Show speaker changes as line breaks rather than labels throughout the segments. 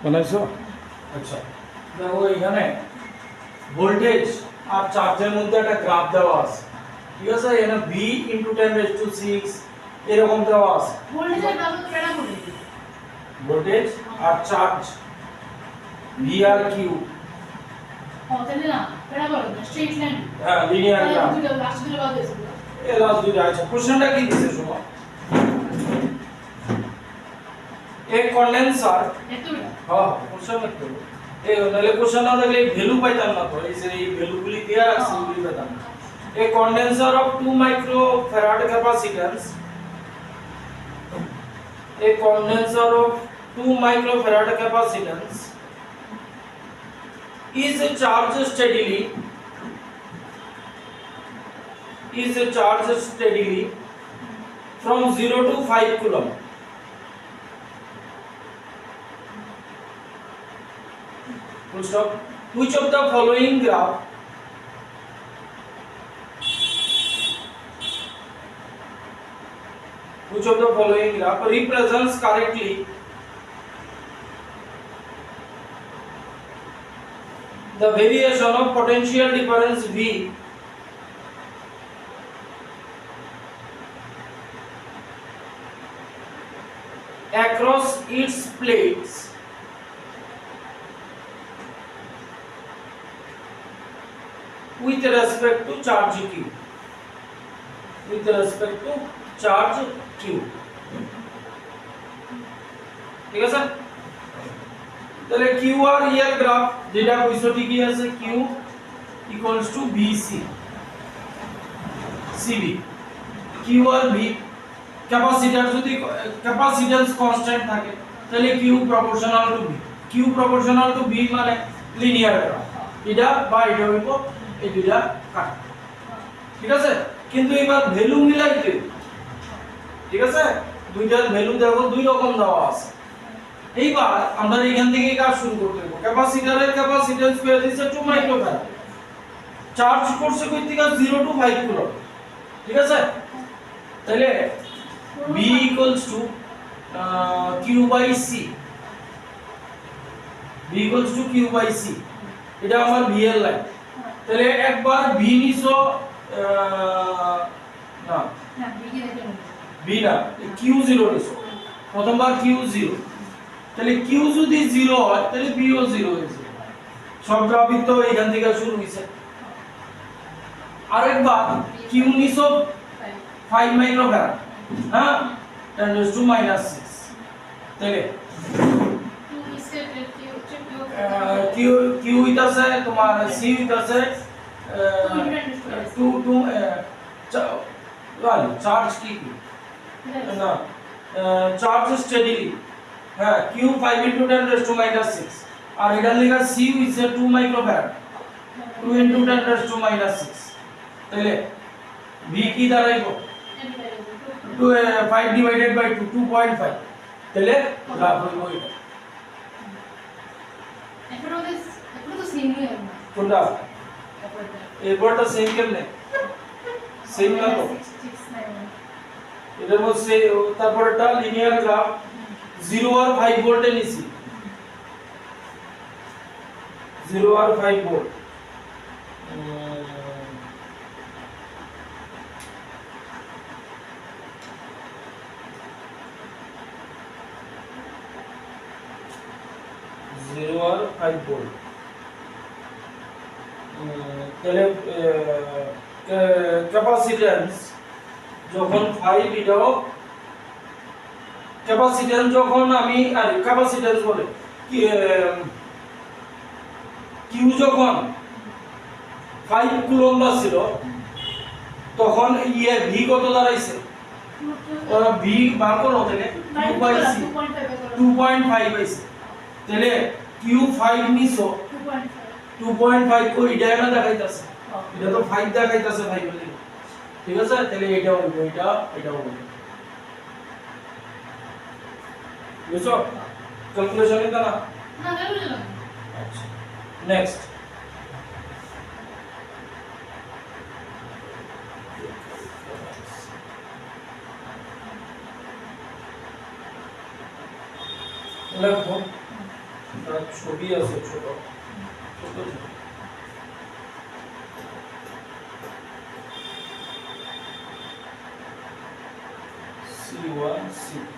বানাইছো?
আচ্ছা দেখো এখানে ভোল্টেজ আর চার্জের মধ্যে একটা গ্রাফ দেওয়া আছে, ঠিক আছে? এখানে V × 10⁶ এরকম দেওয়া আছে।
ভোল্টেজের গ্রাফ তো পেড়া বলে
ভোল্টেজ আর চার্জ V আর Q,
তাহলে না পেড়া বলে না স্ট্রেট লাইন
হ্যাঁ লিনিয়ার গ্রাফ।
দুটো লাস্ট দুটো বাদ দিয়েছে
এই লাস্ট দুটো আছে। কোশ্চেনটা কি দিছে শোনো, एक कंडेंसर
একটু
हां क्वेश्चन একটু এই নালে কোশ্চেন না দেখলে ভ্যালু পাইতাম না, তো এই যে এই ভ্যালুগুলি দেয়া আছে এগুলি পেতাম না। A condenser of 2 microfarad capacitance, a condenser of 2 microfarad capacitance is charged steadily from 0 to 5 coulomb. Full stop. Which of the following graph represents correctly the variation of potential difference V across its plates with respect to charge Q? With respect to charge Q, ঠিক আছে? তাহলে Q আর E এর graph যেটা কইছো ঠিকই আছে, Q equals to BC CB। Q আর V capacitor যদি ক্যাপাসিট্যান্স কনস্ট্যান্ট থাকে তাহলে Q proportional to V, Q proportional to V মানে লিনিয়ার গ্রাফ। এটা বা এটা হইব এই দুইটা কাট, ঠিক আছে? কিন্তু এবার ভ্যালু মিলাইতে, ঠিক আছে? দুইটার ভ্যালু দেখো দুই রকম দেওয়া আছে। এইবার আমরা এখান থেকে কাজ শুরু করতে হবে। ক্যাপাসিটরের ক্যাপাসিট্যান্স পেয়ে দিয়েছে 2 মাইক্রোফ্যারাড, চার্জ করছে কই থেকে 0 to 5 কুলম্ব, ঠিক আছে? তাহলে B equals to Q by C, B equals to Q by C, এটা আমার V এর লাইন। তাহলে একবার V নিছো না
না বিকে দেখে
V না Q0 নিছো, প্রথমবার Q0, তাহলে Q যদি 0 হয় তাহলে B ও 0 হয়েছে। সব গ্রাফই তো এখান থেকে শুরু হইছে। আরেকবার Q নিছো 5 মাইক্রোফ্যারাড, হ্যাঁ 10⁻⁶, তাহলে Q হইতাছে তোমার C হইতাছে 2 চার্জ কি না চার্জ স্টেডিলি, হ্যাঁ Q 5 × 10⁻⁶, আর এটা লেখা C হইছে 2 মাইক্রোফ্যারাড 2 × 10⁻⁶, তাহলে V কি দাঁড়াইবো 5 divided by 2 2.5, তাহলে গ্রাফ হইব এটা।
এখনো তো সেম হয়ে গেল
কোনটা এরপরটা সেম কেমনে? সেম না তো, এটার মধ্যে তারপরটা লিনিয়ার গ্রাফ 0 আর 5 ভোল্টে নিছি, 0 আর 5 ভোল্ট। আর 5 ভোল্ট, তাহলে ক্যাপাসিট্যান্স যখন 5, এটাও ক্যাপাসিট্যান্স যখন আমি আর ক্যাপাসিট্যান্স বলে কিউ যখন 5 কুলম্ব ছিল তখন ইয়ে ভি কত দাঁড়াইছে? ভি বার করো তাহলে 2.5 হইছে। তাহলে Q5 নিছো 2.5 কো এটা না দেখাইতাছে, এটা তো 5 দেখাইতাছে 5 বলি, ঠিক আছে? তাহলে এটা হইব এটাও হইব, বুঝছো? ক্যালকুলেশন এটা না
না ক্যালকুলেশন।
আচ্ছা নেক্সট লেখো তার ছবি আছে ছোট ছোট ছোট। C1 C2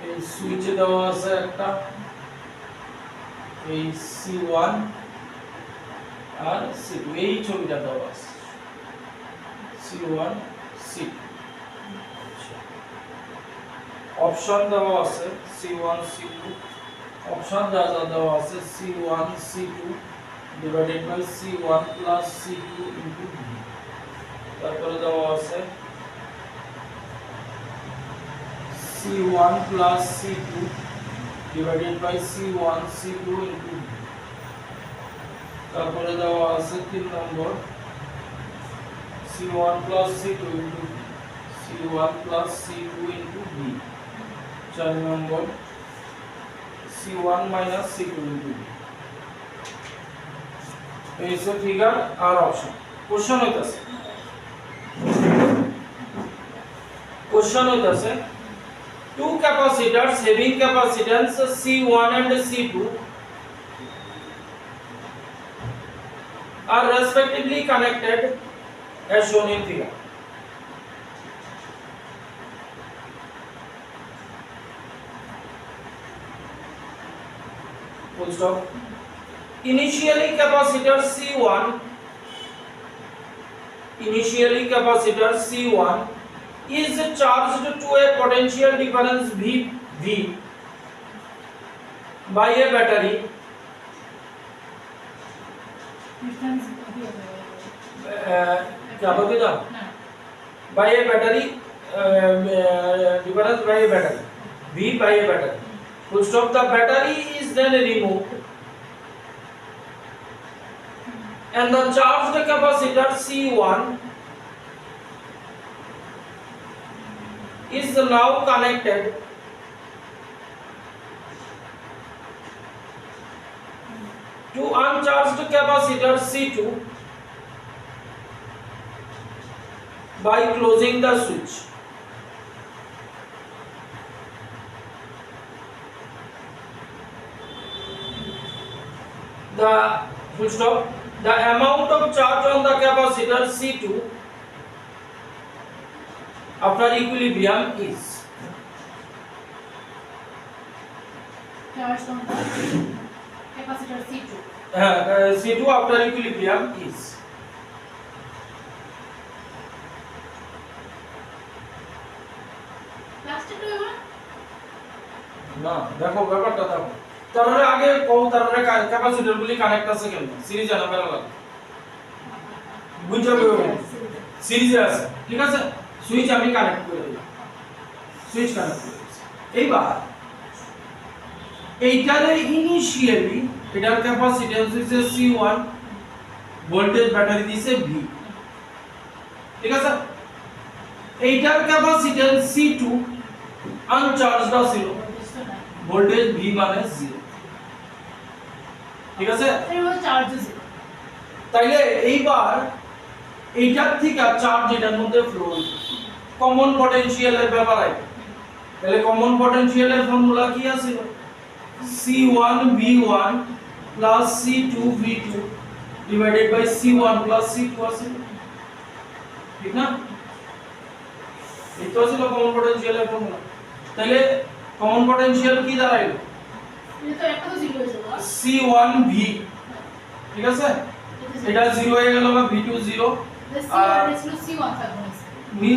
এই সুইচে দেওয়া আছে একটা এই C1 আর C2 এই ছবিটা দেওয়া আছে C1 C2 অপশন দেওয়া আছে C1 C2 অপশন যা যা দেওয়া আছে C1 C2 divided by C1 plus C2 into B তারপরে দেওয়া আছে C1 plus C2 divided by C1 C2 into B তারপরে দেওয়া আছে 3 নম্বর C1 plus C2 into B C1 plus C2 into B 4 নম্বর C1 minus C2 into B এই সব figure আর option question হইতাছে two capacitors having capacitance C1 and C2 are respectively connected as shown in figure. Full stop. Initially capacitor C1 is charged to a potential difference V by a battery क्या बोलते था by a battery difference by a battery V by a battery full stop the battery is then removed and the charged capacitor C1 is now connected to uncharged capacitor C2 by closing the switch. The full stop. The amount of charge on the capacitor C2 after equilibrium is
charge on the capacitor C2
C2 after equilibrium is
plastic to ever
না দেখো ব্যাপারটা দেখো তারপরে আগে তারপরে capacitor গুলি connect আছে কেন সিরিজে না প্যারালাল বুঝতে হবে সিরিজে আছে ঠিক আছে সুইচ আমি কানেক্ট করে দিলাম সুইচ কানেক্ট করে দিয়েছি এইবার এইটারে ইনিশিয়ালি এটার ক্যাপাসিট্যান্স হচ্ছে C1 ভোল্টেজ ব্যাটারি দিছে V ঠিক আছে এইটার ক্যাপাসিট্যান্স C2 আনচার্জড ছিল ভোল্টেজ V মানে 0 ঠিক আছে
এর মধ্যে চার্জ আছে
তাইলে এইবার এইটার থেকে চার্জ এটার মধ্যে ফ্লো হইছে কমন পটেনশিয়ালের ব্যাপার আছে তাহলে কমন পটেনশিয়ালের ফর্মুলা কি আছে C1 V1 plus C2 V2 divided by C1 plus C2 আছে ঠিক না এটা ছিল কমন পটেনশিয়ালের ফর্মুলা তাহলে কমন পটেনশিয়াল কি দাঁড়াইলো
এটা তো একটা তো 0 হয়ে যাবে
C1 V ঠিক আছে এটা 0 হয়ে গেল বা V2 0
আর C1 থাকবে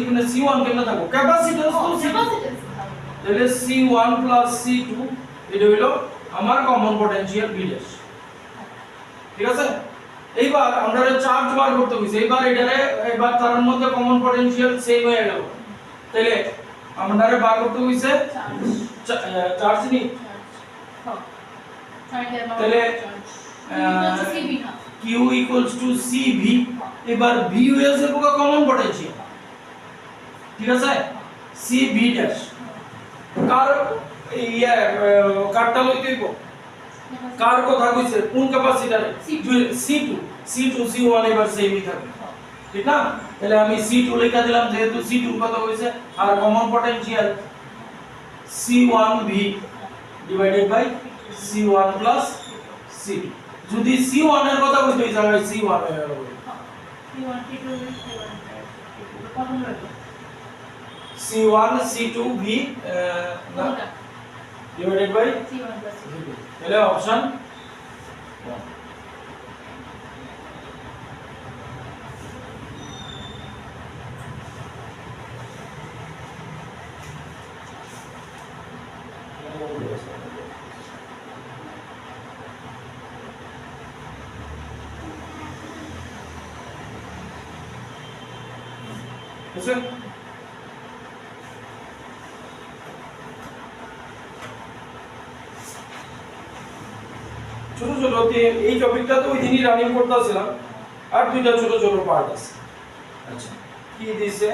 মানে C1 কেন থাকবে ক্যাপাসিট্যান্স তো C2 তাহলে C1 plus C2 এটা হলো আমার কমন পটেনশিয়াল V ড্যাশ ঠিক আছে এইবার আমরা চার্জ বার করতে হইছে এইবার তার মধ্যে কমন পটেনশিয়াল সেম হয়ে গেল তাহলে আমরা বার করতে হইছে চার্জ নি তাহলে Q equals to CV এবার V হয়ে যাবে কমন পটেনশিয়াল ঠিক আছে CV ড্যাশ কার কারটা লইতে হইব কার কথা কইছে কোন ক্যাপাসিটরে C2 C1 এবার সেমই থাকবে ঠিক না তাহলে আমি C2 লেখা দিলাম যেহেতু C2 কথা কইছে আর common potential C1V divided by C1 plus C2 যদি C1 এর কথা বলতে এই জায়গায় C1 এর হবে
C1 T2 কত লাগবে
C1 C2 V divided by
C1 plus
C2 তাহলে অপশন বুঝছেন ছোট ছোট এই টপিকটা তো ওই দিনই রানিং করতেছিলাম আর দুইটা ছোট ছোট পার্ট আছে আচ্ছা কি দিয়েছে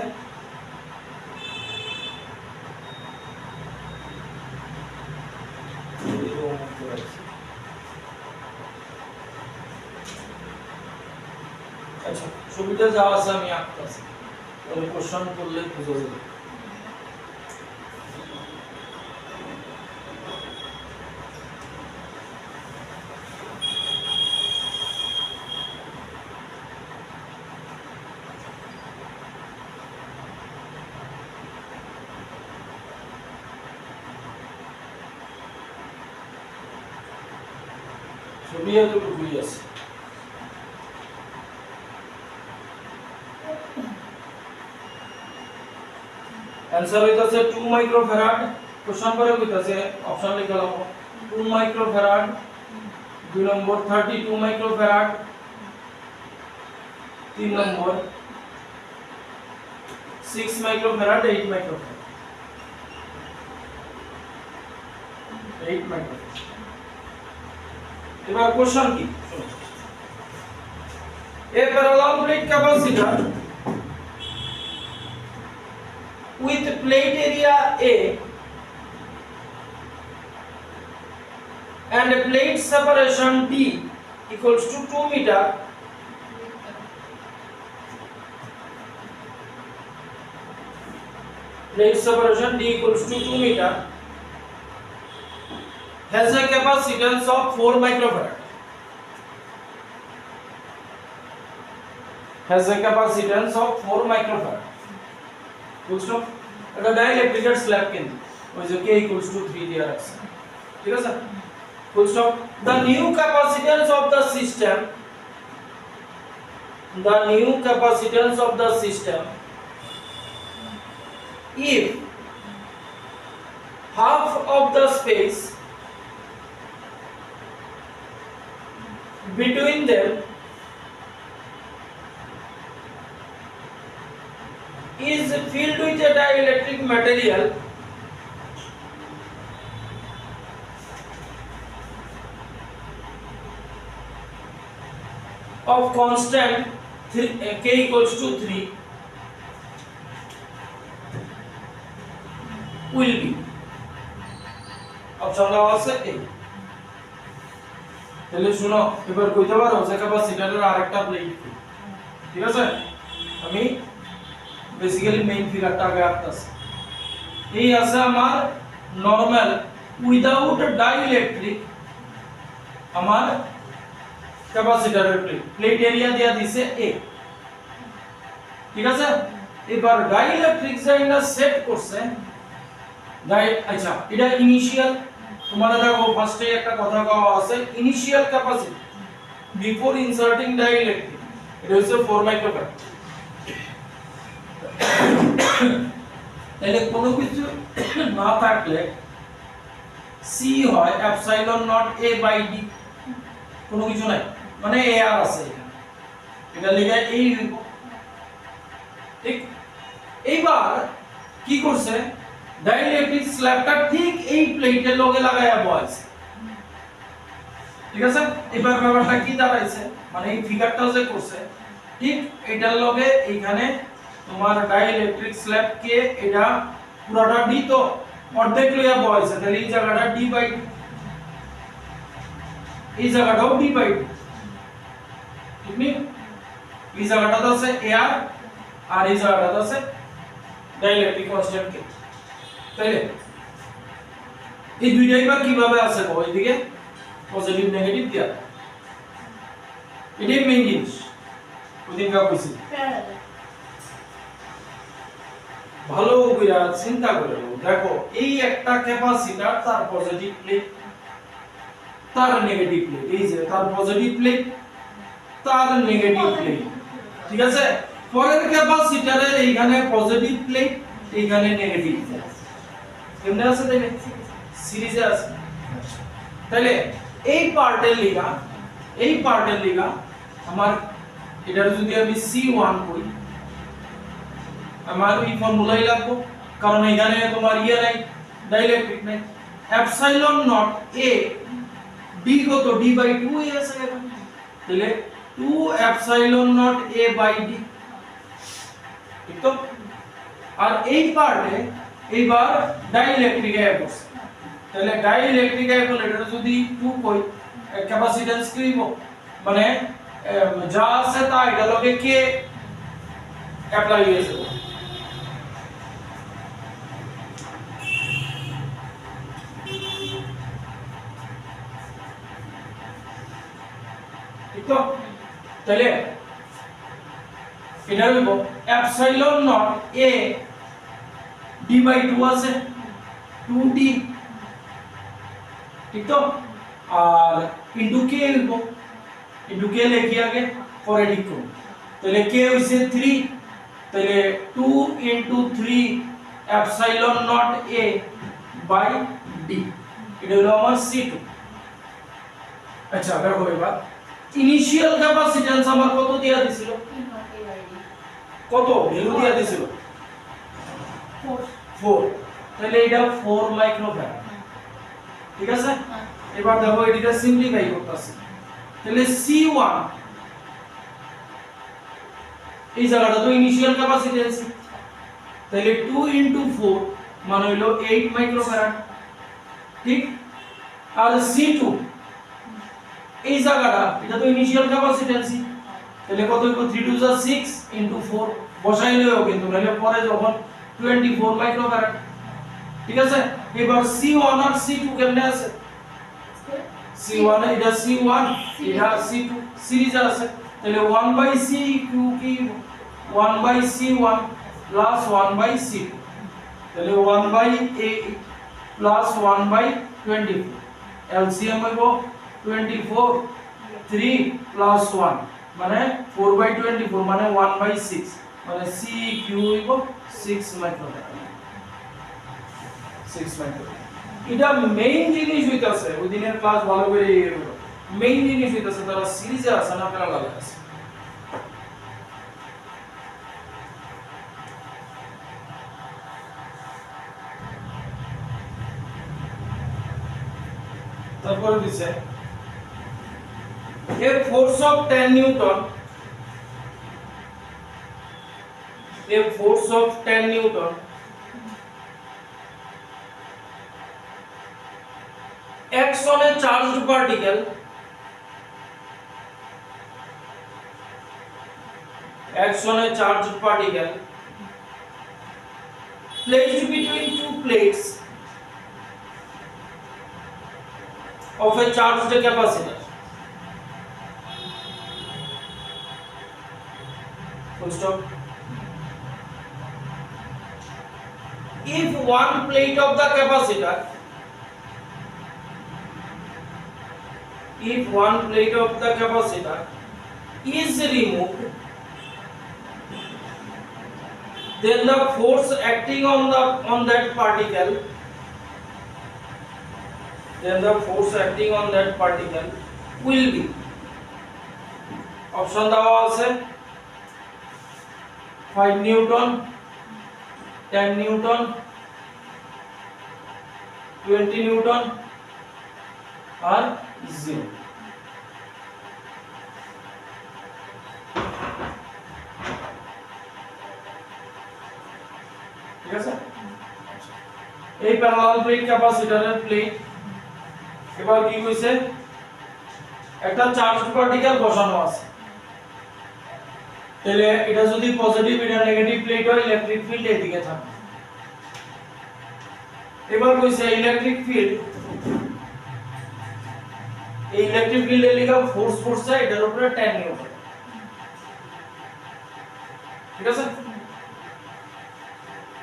আচ্ছা ছবিটা যা আছে আমি আঁকতেছি তাহলে কোশ্চেন করলে বুঝা যাবে ছবি এতটুকুই আছে आंसर হইতাছে 2 মাইক্রোফ্যারাড কোশ্চেন পরে কইতাছে অপশন লিখলাম 2 মাইক্রোফ্যারাড 2 নম্বর 32 মাইক্রোফ্যারাড 3 নম্বর 6 মাইক্রোফ্যারাড 8 মাইক্রোফ্যারাড 8 মাইক্রোফ্যারাড এবার কোশ্চেন কি শুনুন a parallel plate capacitor with plate area A and a plate separation D equals to 2 meter plate separation D equals to 2 meter has a capacitance of 4 microfarad has a capacitance of 4 microfarad বুঝছো এটা ডাইইলেকট্রিকের slab কিন্তু ওই যে k equals to 3 দেয়া আছে ঠিক আছে full stop the new capacitance of the system if half of the space between them is filled with a dielectric material of constant k equals to 3 will be option দেওয়া আছে এই তাহলে শুনো এবার কইতে পারো যে ক্যাপাসিটরের আরেকটা প্লেট ঠিক আছে আমি বেসিক্যালি মেইন ফিগারটা আগে আঁকতেছি এই আছে আমার নরমাল উইদাউট ডাইইলেকট্রিক আমার ক্যাপাসিটরের প্লেট এরিয়া দেয়া দিছে a ঠিক আছে এবার ডাইইলেকট্রিক যেটা সেট করছে আচ্ছা এটা ইনিশিয়াল তোমাদের দেখো ফার্স্টে একটা কথা কওয়া আছে initial capacity before inserting dielectric এটা হচ্ছে 4 মাইক্রোফ্যারাড তাহলে কোনো কিছু না থাকলে c হয় epsilon naught a by d কোনো কিছু নাই মানে a আর আছে এখানে এটা লিখে এই ঠিক এইবার কি করছে ডাইইলেকট্রিক স্ল্যাবটা ঠিক এই প্লেটের লগে লাগায়া বসাইছে ঠিক আছে এবার ব্যাপারটা কি দাঁড়াইছে মানে এই ফিগারটা যে করছে ঠিক এটার লগে এইখানে তোমার ডাইইলেকট্রিক স্ল্যাব কে এটা পুরোটা d তো অর্ধেক লইয়া বসাইছে তাহলে এই জায়গাটা d বাই এই জায়গাটাও d বাই ঠিক নি এই জায়গাটা আছে ar আর এই জায়গাটা আছে ডাইইলেকট্রিক কনস্ট্যান্ট কে তাইলে এই দুইটাই বা কিভাবে আছে গো এইদিকে পজিটিভ নেগেটিভ দিয়া এটাই মেইন জিনিস ওইদিন কা কইছি
প্যারালাল
ভালো কইরা চিন্তা করে দেখো এই একটা ক্যাপাসিটর তার পজিটিভ প্লেট তার নেগেটিভ প্লেট এই যে তার পজিটিভ প্লেট তার নেগেটিভ প্লেট ঠিক আছে পরের ক্যাপাসিটরের এইখানে পজিটিভ প্লেট এইখানে নেগেটিভ প্লেট কেমনে আছে তাইলে সিরিজে আছে তাইলে এই পার্টের লিগা আমার এটার যদি আমি C1 কই আমার এই ফর্মুলাই লাগবে কারণ এখানে তোমার ইয়ে নাই ডাইইলেকট্রিক নাই এপসাইলন নট a d কত d বাই 2 এ আছে এখানে তাহলে 2 epsilon naught a by d ঠিক তো আর এই পার্টে এইবার ডাইইলেকট্রিক এ বসে তাহলে ডাইইলেকট্রিক এ বলে এটা যদি 2 কই ক্যাপাসিট্যান্স কিব মানে যা আছে তা এটা লগে কে অ্যাপ্লাই হয়েছে ঠিক তো তাহলে এটা হইব epsilon naught a d by 2 আছে 2d ঠিক তো আর ইনটু k হইব ইনটু k লিখি আগে পরে লিখো তাহলে k হইছে 3 তাহলে 2 into 3 epsilon naught a by d এটা হলো আমার c2 আচ্ছা দেখো এবার ইনিশিয়াল ক্যাপাসিট্যান্স আমার কত দিয়া দিছিল কত ভ্যালু দিয়া দিছিল 4 তাহলে এটা 4 মাইক্রোফ্যারাড ঠিক আছে এবার দেখো এটা সিম্পলিফাই করতেছি তাহলে C1 এই জায়গাটা তো ইনিশিয়াল ক্যাপাসিট্যান্স তাহলে 2 ইনটু 4 মানে হলো 8 মাইক্রোফ্যারাড ঠিক আর C2 এই জায়গাটা এটা তো ইনিশিয়াল ক্যাপাসিট্যান্স তাহলে কত হইব 3 টু 6 ইনটু 4 বসাইলেও কিন্তু নালে পরে যখন 24 মাইক্রোফ্যারাড ঠিক আছে এবার C1 আর C2 কেমনে আছে C1 এটা C1 এটা C2 সিরিজ আছে তাহলে 1 বাই C2 কি 1 by C1 plus 1 by C2 তাহলে 1 বাই 8 প্লাস 1 বাই 24 এলসিএম হইব 24 3 প্লাস 1 মানে 4 বাই 24 মানে 1 বাই 6 মানে CQ হইব 6 মাইক্রোফ্যারাড 6 মাইক্রোফ্যারাড এটা মেইন জিনিস হইতাছে ওই দিনের ক্লাস ভালো করে ইয়ে হলো মেইন জিনিস হইতাছে তারা সিরিজে আছে না প্যারালালে আছে তারপরে দিছে a force of 10 newton acts on a charged particle placed between two plates of a charged capacitor. Full stop. If one plate of the capacitor is removed, then the force acting on that particle will be option দেওয়া আছে 5 Newton 10 Newton 20 Newton আর 0 ঠিক আছে এই parallel plate ক্যাপাসিটরের plate এবার কি হইছে একটা চার্জড পার্টিকেল বসানো আছে তাহলে এটা যদি পজিটিভ এটা নেগেটিভ প্লেট হয় ইলেকট্রিক ফিল্ড এদিকে থাকে এবার কইছে ইলেকট্রিক ফিল্ড, এই ইলেকট্রিক ফিল্ডের লিগা ফোর্স পড়ছে এটার উপরে 10 নিউটন, ঠিক আছে?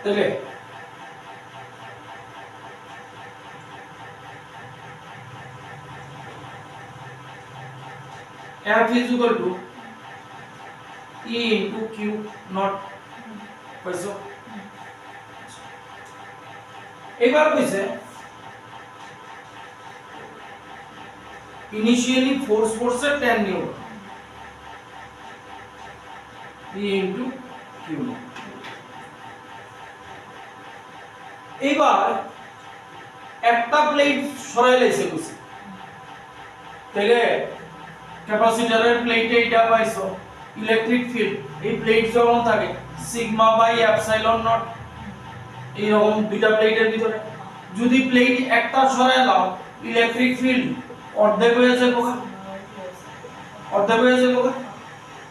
তাহলে F is equal to E into Q not পাইছো? এবার কইছে ইনিশিয়ালি ফোর্স ফোর্সে 10 newton E into Q not। এবার একটা প্লেট সরাই লাইছে কইছে, তাহলে ক্যাপাসিটরের প্লেটে এটা পাইছো ইলেকট্রিক ফিল্ড, এই প্লেট যখন থাকে সিগমা বাই এপসাইলন নট, এই রকম দুইটা প্লেটের ভিতরে যদি প্লেট একটা সরায় নাও ইলেকট্রিক ফিল্ড অর্ধেক হয়ে যাবে, অর্ধেক হয়ে যাবে।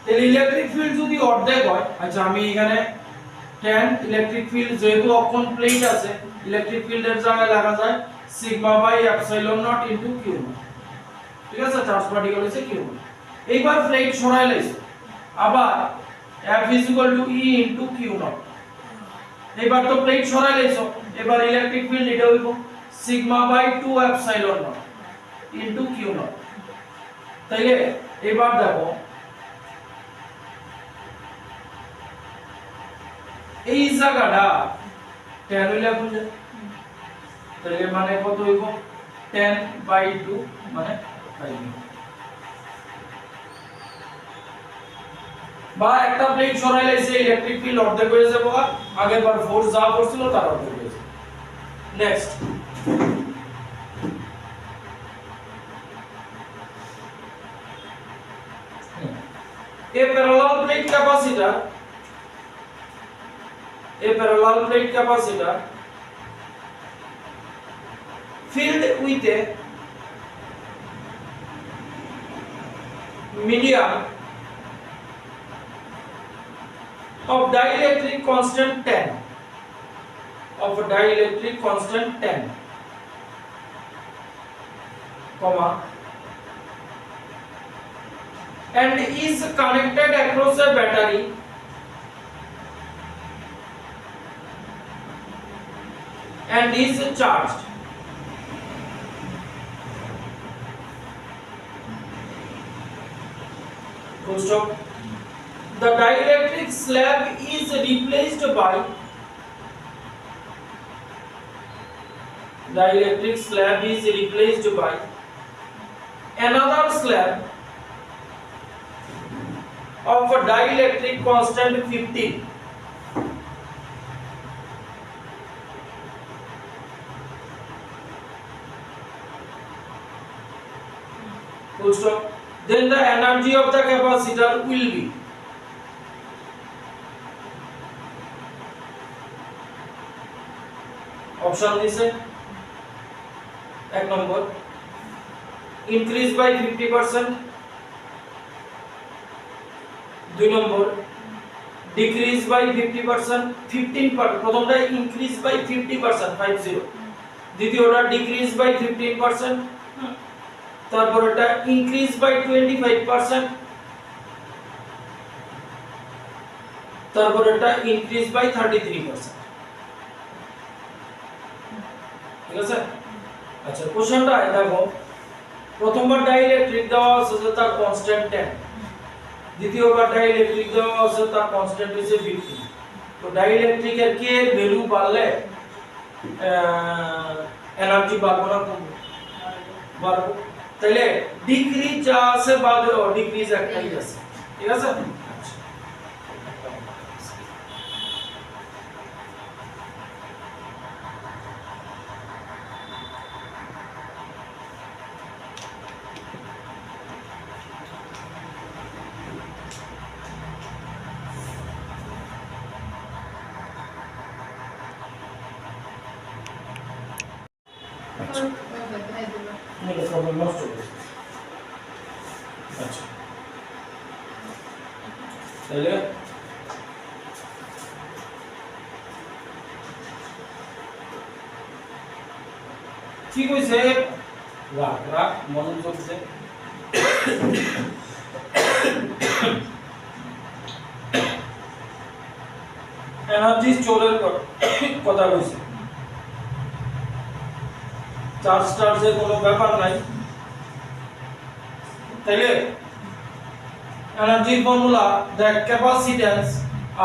তাহলে ইলেকট্রিক ফিল্ড যদি অর্ধেক হয়, আচ্ছা আমি এখানে 10 ইলেকট্রিক ফিল্ড যেহেতু অকন প্লেট আছে ইলেকট্রিক ফিল্ডের জায়গায় লাগা যায় sigma by epsilon naught into Q naught, ঠিক আছে? চার্জ পার্টিকেল হইছে কিউ নট। এইবার প্লেট সরাই লাইছে, আবার F is equal to E into Q naught। এবার তো প্লেট সরাই লাইছো, এবার ইলেকট্রিক ফিল্ড এটা হইব sigma by 2 epsilon naught into Q naught। তাইলে এবার দেখো এই জায়গাটা 10 হইলে বুঝে, তাইলে মানে কত হইব 10 বাই 2 মানে 5। বা একটা প্লেট সরাই লাইছে ইলেকট্রিক ফিল্ড অর্ধেক হয়ে যাবে, আগের বার ফোর্স যা করছিল তার অর্ধেক হয়ে যাবে। Next a parallel plate capacitor, a parallel plate capacitor filled with a medium of dielectric constant 10, of dielectric constant 10, comma, and is connected across a battery and is charged, full stop. The dielectric slab is replaced by another slab of a dielectric constant 15, full stop. Then the energy of the capacitor will be option দিছে, এক নম্বর increase by 50%, দুই নম্বর decrease by 50%, 15%, প্রথমটা increase by 50% 50, দ্বিতীয়টা decrease by 15%, তারপর এটা increase by 25%, তারপর এটা increase by 33%, ঠিক আছে? আচ্ছা কোশ্চেনটা দেখো, প্রথমবার ডাইইলেকট্রিক দেওয়া আছে যে তার কনস্ট্যান্ট 10, দ্বিতীয়বার ডাইইলেকট্রিক দেওয়া আছে তার কনস্ট্যান্ট হচ্ছে 15। তো ডাইইলেকট্রিকের কে এর ভ্যালু বাড়লে এনার্জি বাড়বে না কমবে? বাড়বে। তাহলে ডিক্রিজ যা আছে বাড়বে, ডিক্রিজ একটাই আছে, ঠিক আছে? मेरे प्रॉब्लम नष्ट हो गई। अच्छा चलिए কি কইছে রাখ রাখ মনোযোগ দে এনার্জি স্টোরের কথা কইছে চার্জ টার্জের কোনো ব্যাপার নাই তাইলে এনার্জি ফর্মুলা দেখ ক্যাপাসিট্যান্স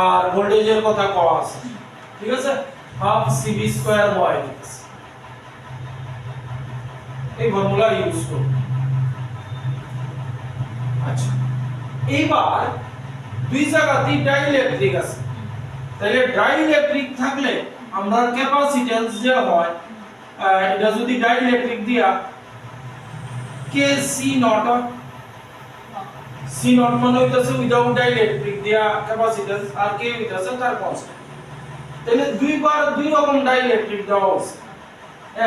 আর ভোল্টেজের কথা কওয়া আছে ঠিক আছে হাফ সিভি স্কয়ার ওয়াই এই ফর্মুলা ইউজ করব আচ্ছা এইবার দুই জায়গাতে ডাইইলেকট্রিক আছে তাহলে ডাইইলেকট্রিক থাকলে আমরা ক্যাপাসিট্যান্স যে হয় এটা যদি ডাইইলেকট্রিক দিয়া K C not C not মানে হইতাছে উইদাউট ডাইইলেকট্রিক দিয়া ক্যাপাসিট্যান্স আর কে হইতাছে তার কনস্ট্যান্ট তাহলে দুইবার দুই রকম ডাইইলেকট্রিক দেওয়া আছে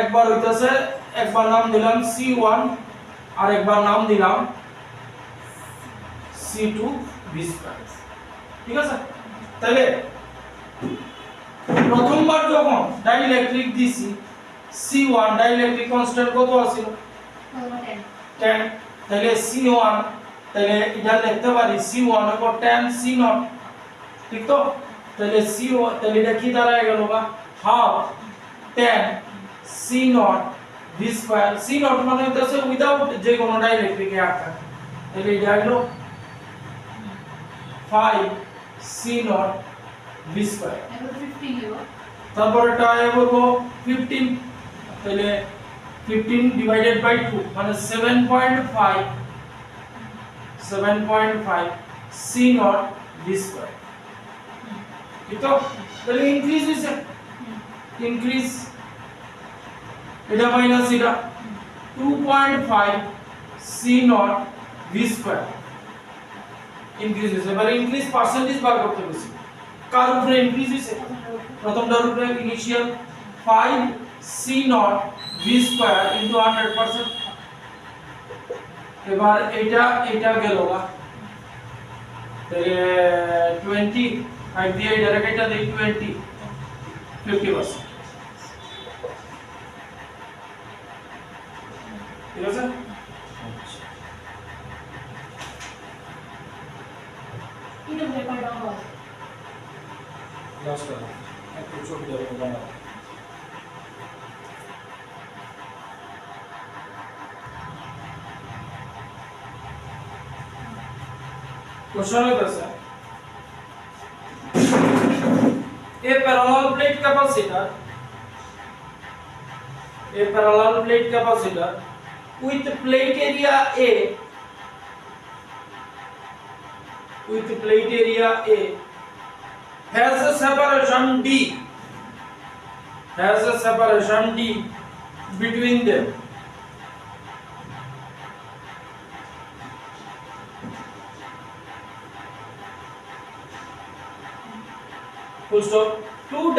একবার হইতাছে একবার নাম দিলাম C1 আর একবার নাম দিলাম C2 V2 ঠিক আছে তাহলে প্রথমবার যখন ডাইইলেকট্রিক দিছি C1 ডাইইলেকট্রিক কনস্ট্যান্ট কত আছিল 10 তাহলে C1 তাহলে এটা লিখতে পারি C1 এর 10 C0 ঠিক তো তাহলে C1 তাহলে এটা কি দাঁড়ায় গেল বা হাফ 10 C0 V2 C0 মানে হচ্ছে উইদাউট যে কোনো ডাইইলেকট্রিকে আটকা তাহলে এটা হলো 5 C0 V2 তারপর এটা বলবো 15 তাহলে 15 ডিভাইডেড বাই 2 মানে 7.5 C0 V2 ঠিক তো তাহলে ইনক্রিজ হইছে ইনক্রিজ এটা মাইনাস এটা 2.5 C0 V2 ইনক্রিজ হইছে এবার ইনক্রিজ পার্সেন্টেজ বার করতে বলছি কার উপরে ইনক্রিজ হইছে প্রথমটার উপরে ইনিশিয়াল 5 C0 V2 into 100% এবার এটা গেল না তাহলে 20 5 দিয়ে ডাইরেক্ট এটা দেই 20 50% ঠিক আছে
এটা ব্যাপার দাও
লাস্ট একটু ছোট করে বানাও क्वेश्चन है a parallel plate capacitor with plate area A has a separation D between them full stop two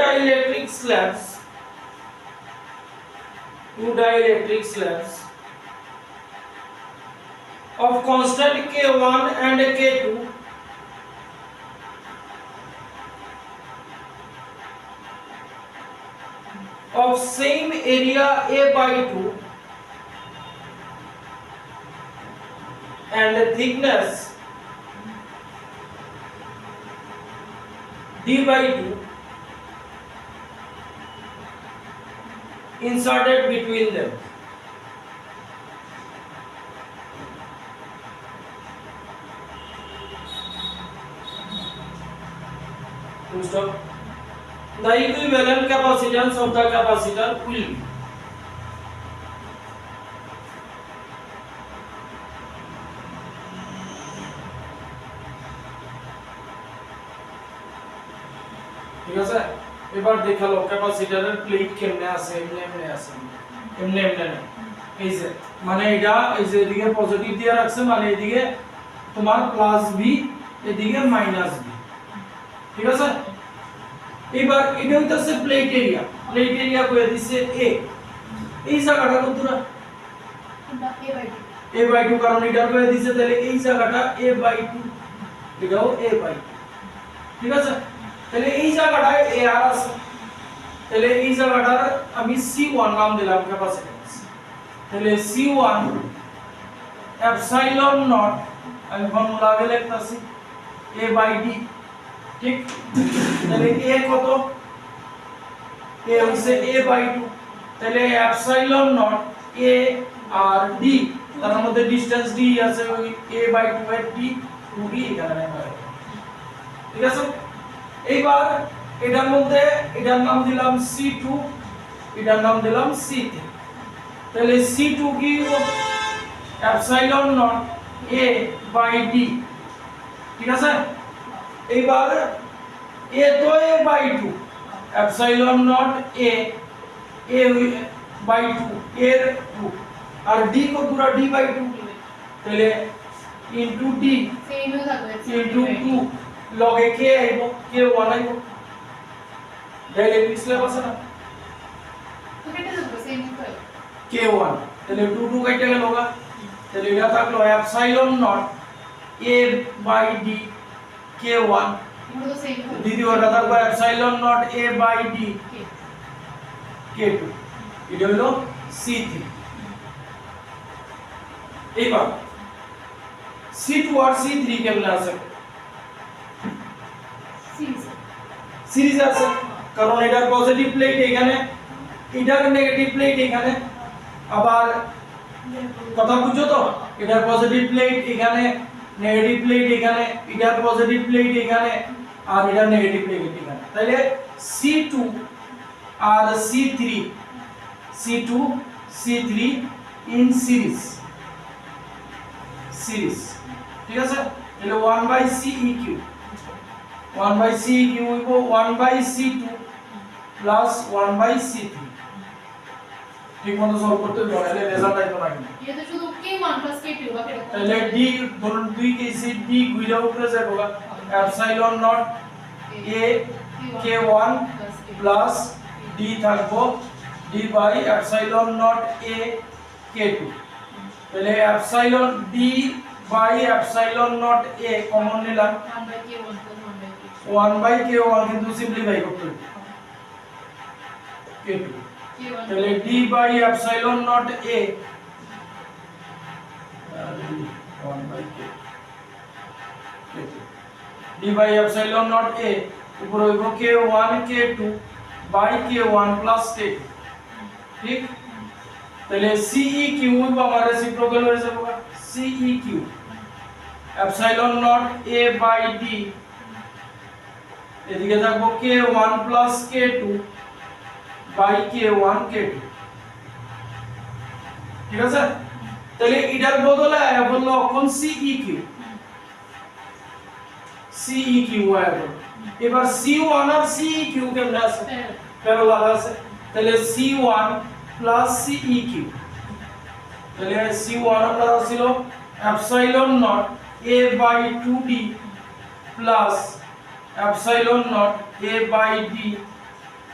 dielectric slabs of constant K1 and K2 of same area A by 2 and thickness D by 2 inserted between them. Full stop. The equivalent capacitance of the capacitor will be ঠিক আছে এবার দেখালো ক্যাপাসিটরের plate কেমনে আছে এমনি আছে এমনি না এই যে মানে এটা এই যে এদিকে পজিটিভ দিয়ে রাখছে মানে এদিকে তোমার প্লাস ভি এদিকে মাইনাস ভি ঠিক আছে এবার এটা হইতাছে প্লেট এরিয়া কই দিছে এ এই জায়গাটা কতটা a by 2 কারণ এটা কই দিছে তাহলে এই জায়গাটা a by 2 এটাও a by 2 ঠিক আছে তাহলে এই জায়গাটায় এ আর আছে তাহলে এই জায়গাটার আমি C1 নাম দিলাম ক্যাপাসিট্যান্স। তাহলে C1 এপসাইলন নট, আমি ফর্মুলা আগে লিখতাছি A/D, ঠিক? তাহলে A কত? A হইছে A/2, তাহলে এপসাইলন নট A আর D, তার মধ্যে ডিসটেন্স D আছে, ওই A/2 এর D 2D এখানে নেওয়া হয়। ঠিক আছে? এইবার এটার মধ্যে এটার নাম দিলাম C2, এটার নাম দিলাম C3। তাহলে C2 কি এপসাইলন নট A/D, ঠিক আছে? এইবার A তো A/2, এপসাইলন নট A/2 এর 2, আর D কতটা? D/2, তাহলে ইনটু D
সেমই থাকবে
ইনটু 2 লগে কে আইব, K1 আইব, ডাইরেক্ট লিখলে পাস না
তো কেটে যাবে সেমই তো
K1, তাহলে 2 কেটে গেল গা, তাহলে এটা থাকলো এপসাইলন নট A/D K1,
এগুলো তো সেমই হবে
দ্বিতীয়টা থাকবে এপসাইলন নট A/D K2, এটা হলো C3। এইবার C2 আর C3 কেমনে আছে?
সিরিজ
সিরিজ আছে, কারণ এটার পজিটিভ প্লেট এখানে, এটার নেগেটিভ প্লেট এখানে, আবার কথা বুঝছো তো? এটার পজিটিভ প্লেট এখানে, নেগেটিভ প্লেট এখানে, এটার পজিটিভ প্লেট এখানে, আর এটার নেগেটিভ প্লেট এখানে। তাহলে C2 R C3 in series, ঠিক আছে? তাহলে 1/CEQ হইব 1/C2 প্লাস 1/C3। ঠিক মতো সলভ করতে হবে, তাহলে রেজাল্ট আইতো না কিন্তু।
এটা শুধু K1 K2 বা এরকম
তাহলে D ধরুন 2 কেসি D গুইলা উপরে যাবে epsilon naught A K1 plus D থাকবো D by epsilon naught A K2। তাহলে epsilon D by epsilon naught A common নিলাম,
1/K1
1/K1 কিন্তু সিম্পলিফাই করতে হবে K2। তাহলে D by epsilon naught A 1/K, D by epsilon naught A উপরে হইব K1 K2 by K1 plus K2, ঠিক? তাহলে CEQ হইব আমার রেসিপ্রোকাল হয়ে যাবে CEQ এপসাইলন নট A/D, এদিকে থাকবো K1 plus K2 by K1 K2, ঠিক আছে? তাহলে এটার বদলে বললো এখন CEQ হয় এখন। এবার C1 আর CEQ কেমনে আছে? প্যারালাল আছে, তাহলে C1 প্লাস CEQ, তাহলে C1 আমরা ছিল epsilon naught A/2D plus epsilon naught A/D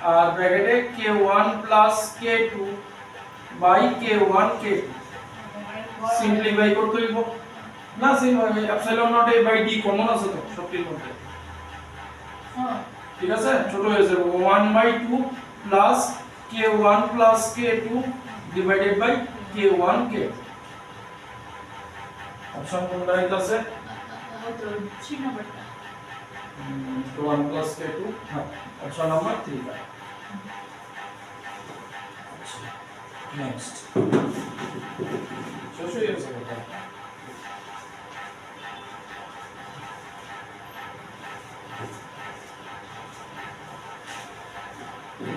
আর ব্র্যাকেটে K1 plus K2 by K1 K2। Simplify করতে হইব না, এপসাইলন নট A/D কমন আছে তো সবটির মধ্যে, ঠিক আছে? ছোট হয়ে যাবে 1/2 plus K1 plus K2 divided by K1 K2। Option কোনটা আছে?
তো 3 নাম্বারটা
1 প্লাস K2, হ্যাঁ অপশন নাম্বার 3। নেক্সট শেষ হয়ে গেছে কথা।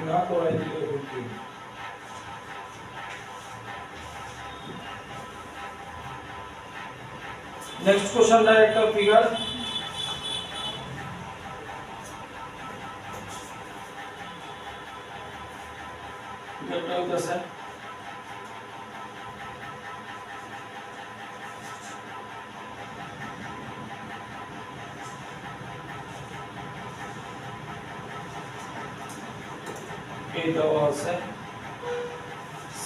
না করাই দিলে হতো। নেক্সট কোশ্চেন ডাইরেক্টর ফিগার, ফিগারটা হইতাছে এই দেওয়া আছে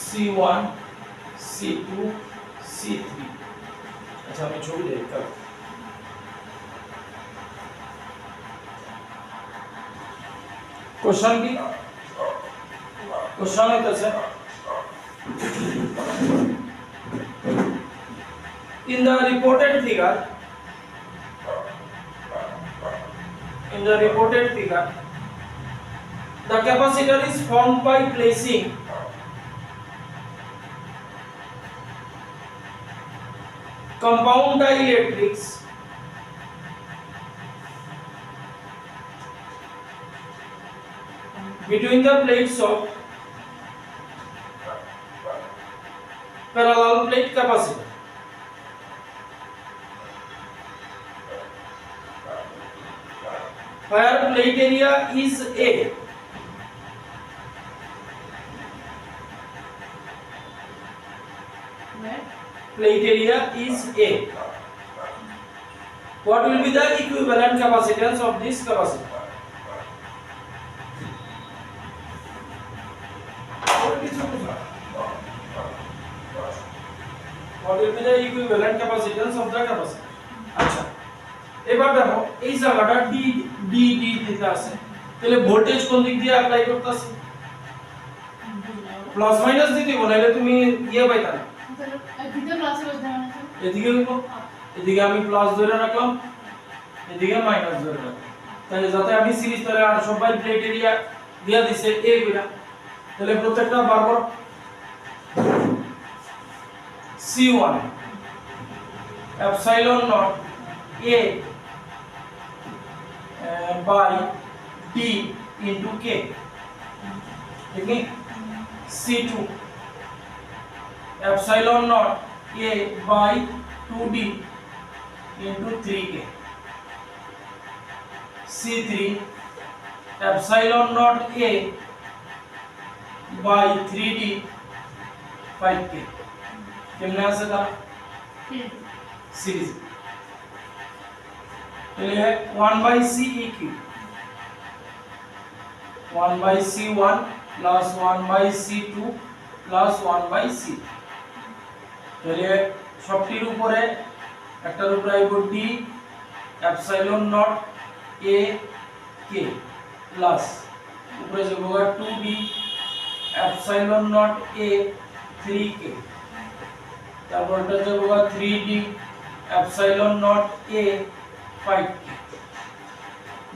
C1 C2 C3। আচ্ছা আমি ছবি দেখতে क्वेश्चन की কোশ্চেন হইতেছে in the reported figure the capacitor is formed by placing compound dielectrics between the plates of parallel plate capacitor. Where plate area is A.
Where?
Plate area is A. What will be the equivalent capacitance of this capacitor? What will be the equivalent capacitance of the capacitor? আচ্ছা এবার দেখো এই জায়গাটা D D D দিতে আছে তাহলে voltage কোন দিক দিয়ে অ্যাপ্লাই করতেছে প্লাস মাইনাস দিতে বলাইলে তুমি ইয়ে পাইতা না
ভিতর ক্লাসে বসতে মানে
এদিকে হইব এদিকে আমি প্লাস ধরে রাখলাম এদিকে মাইনাস ধরে রাখলাম তাহলে যাতে আমি সিরিজ ধরে আর সবাই প্লেট এরিয়া দিয়া দিছে এ কইরা তাহলে প্রত্যেকটা বারবার C1 epsilon naught A by D into K ठीक है C2 epsilon naught A by 2D into 3K C3 epsilon naught A by 3D 5K কেমনে আছে তা सीरीज चलिए 1 by C eq 1 by C1 plus 1 by C2 plus 1 by C चलिए সবটির উপরে একটার উপরে আইব D epsilon naught A K plus উপরে যাবো 2D epsilon naught A 3K তারপর এটা যাবো 3D epsilon naught A 5K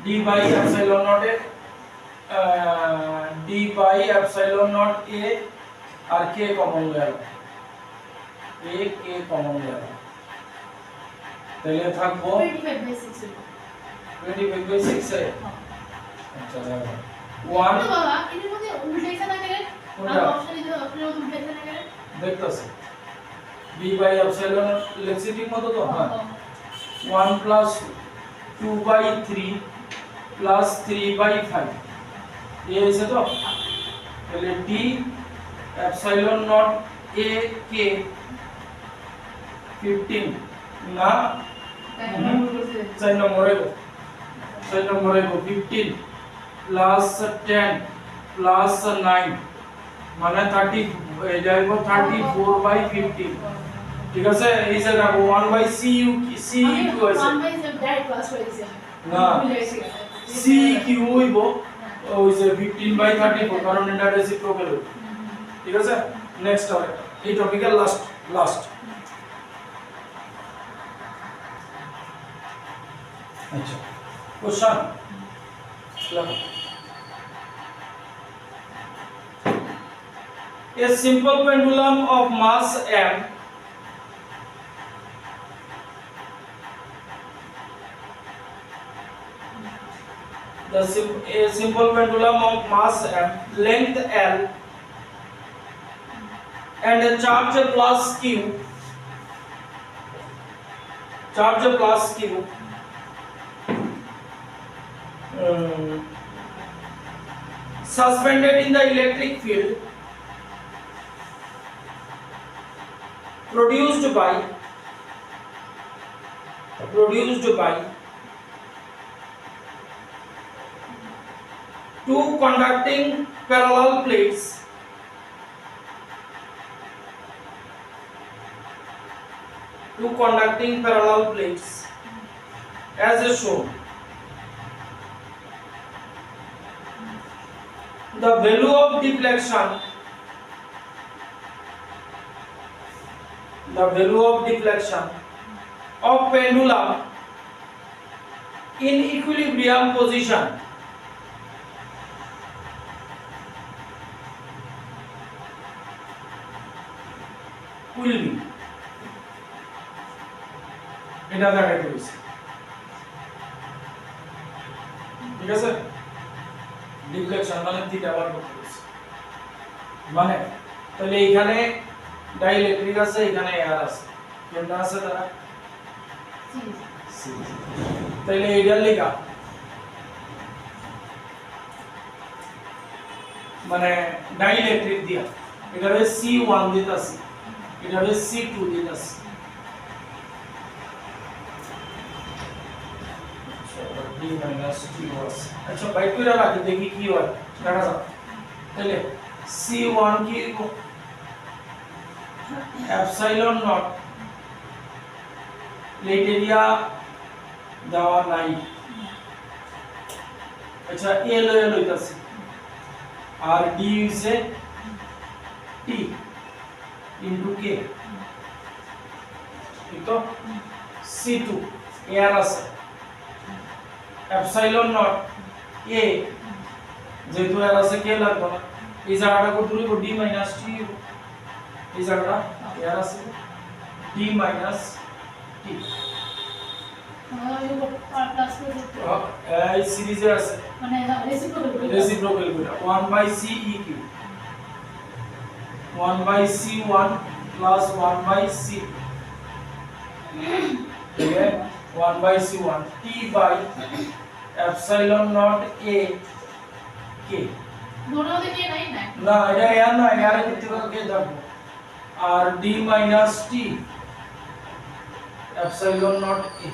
D by epsilon naught A D by epsilon naught A আর K কমন গেল A K কমন গেল তাহলে থাকবো 25 by 6 এ আচ্ছা দেখো 1
তো বাবা এর মধ্যে উল্টাইছে না কেন
কোনটা?
আর অপশন দিতে অপশনের মধ্যে উল্টাইছে না কেন
দেখতেছি D by epsilon লেখছি ঠিক মতো তো হ্যাঁ 1 plus 2 by 3 plus 3 by 5 ये ऐसे तो पहले D epsilon naught A K 15 ना 4 नंबर है 15 plus 10 plus 9 মানে 30 যাইবো 34 by 15 ঠিক আছে এই যে রাখো 1 by C U C Q আছে
1 by ডাইরেক্ট ক্লাস হইছে
না C Q হইব ওই যে 15 by 34 কারণ এটা রেসিপ্রোকাল ঠিক আছে নেক্সট হবে এই টপিকের লাস্ট আচ্ছা কোশ্চেন দেখো A simple pendulum of mass m a simple pendulum of mass m length l and a charge plus q suspended in the electric field produced by two conducting parallel plates as shown. the value of deflection of pendulum in equilibrium position will be, এটা দেখাইতে হইছে, ঠিক আছে। Deflection মানে theta বার করতে হইছে, মানে তাহলে এখানে ডাইইলেকট্রিক আছে, এখানে এয়ার আছে, কোনটা আছে তারা সি, তাহলে এইটার লেখা মানে ডাইইলেকট্রিক দিয়া এটারে C1 দিতাছি, এটারে C2 দিতাছি, D minus T was, আচ্ছা বাইক করে রাখি দেখি কি হয়, দেখা যাক। তাহলে C1 কি এপসাইলন নট, প্লেট এরিয়া দেওয়া নাই, আচ্ছা এল হইতাছে, আর ডি হইছে টি ইনটু কে, ঠিক তো। C2 এয়ার আছে, এপসাইলন নট এ যেহেতু এর আছে কে লাগবে না, এই জায়গাটা কত হইব, ডি মাইনাস টি, এই জায়গাটা এর আছে ডি মাইনাস টি, এই সিরিজে আছে
মানে
রেসিপ্রোকাল গুলো 1/c eq 1/c1 plus 1/c, ठीक है, 1/c1 t by epsilon naught a k,
दोनों में ये नहीं ना,
না এটা এর না, এর ভিতরে কে দেখো, আর d minus t epsilon naught a,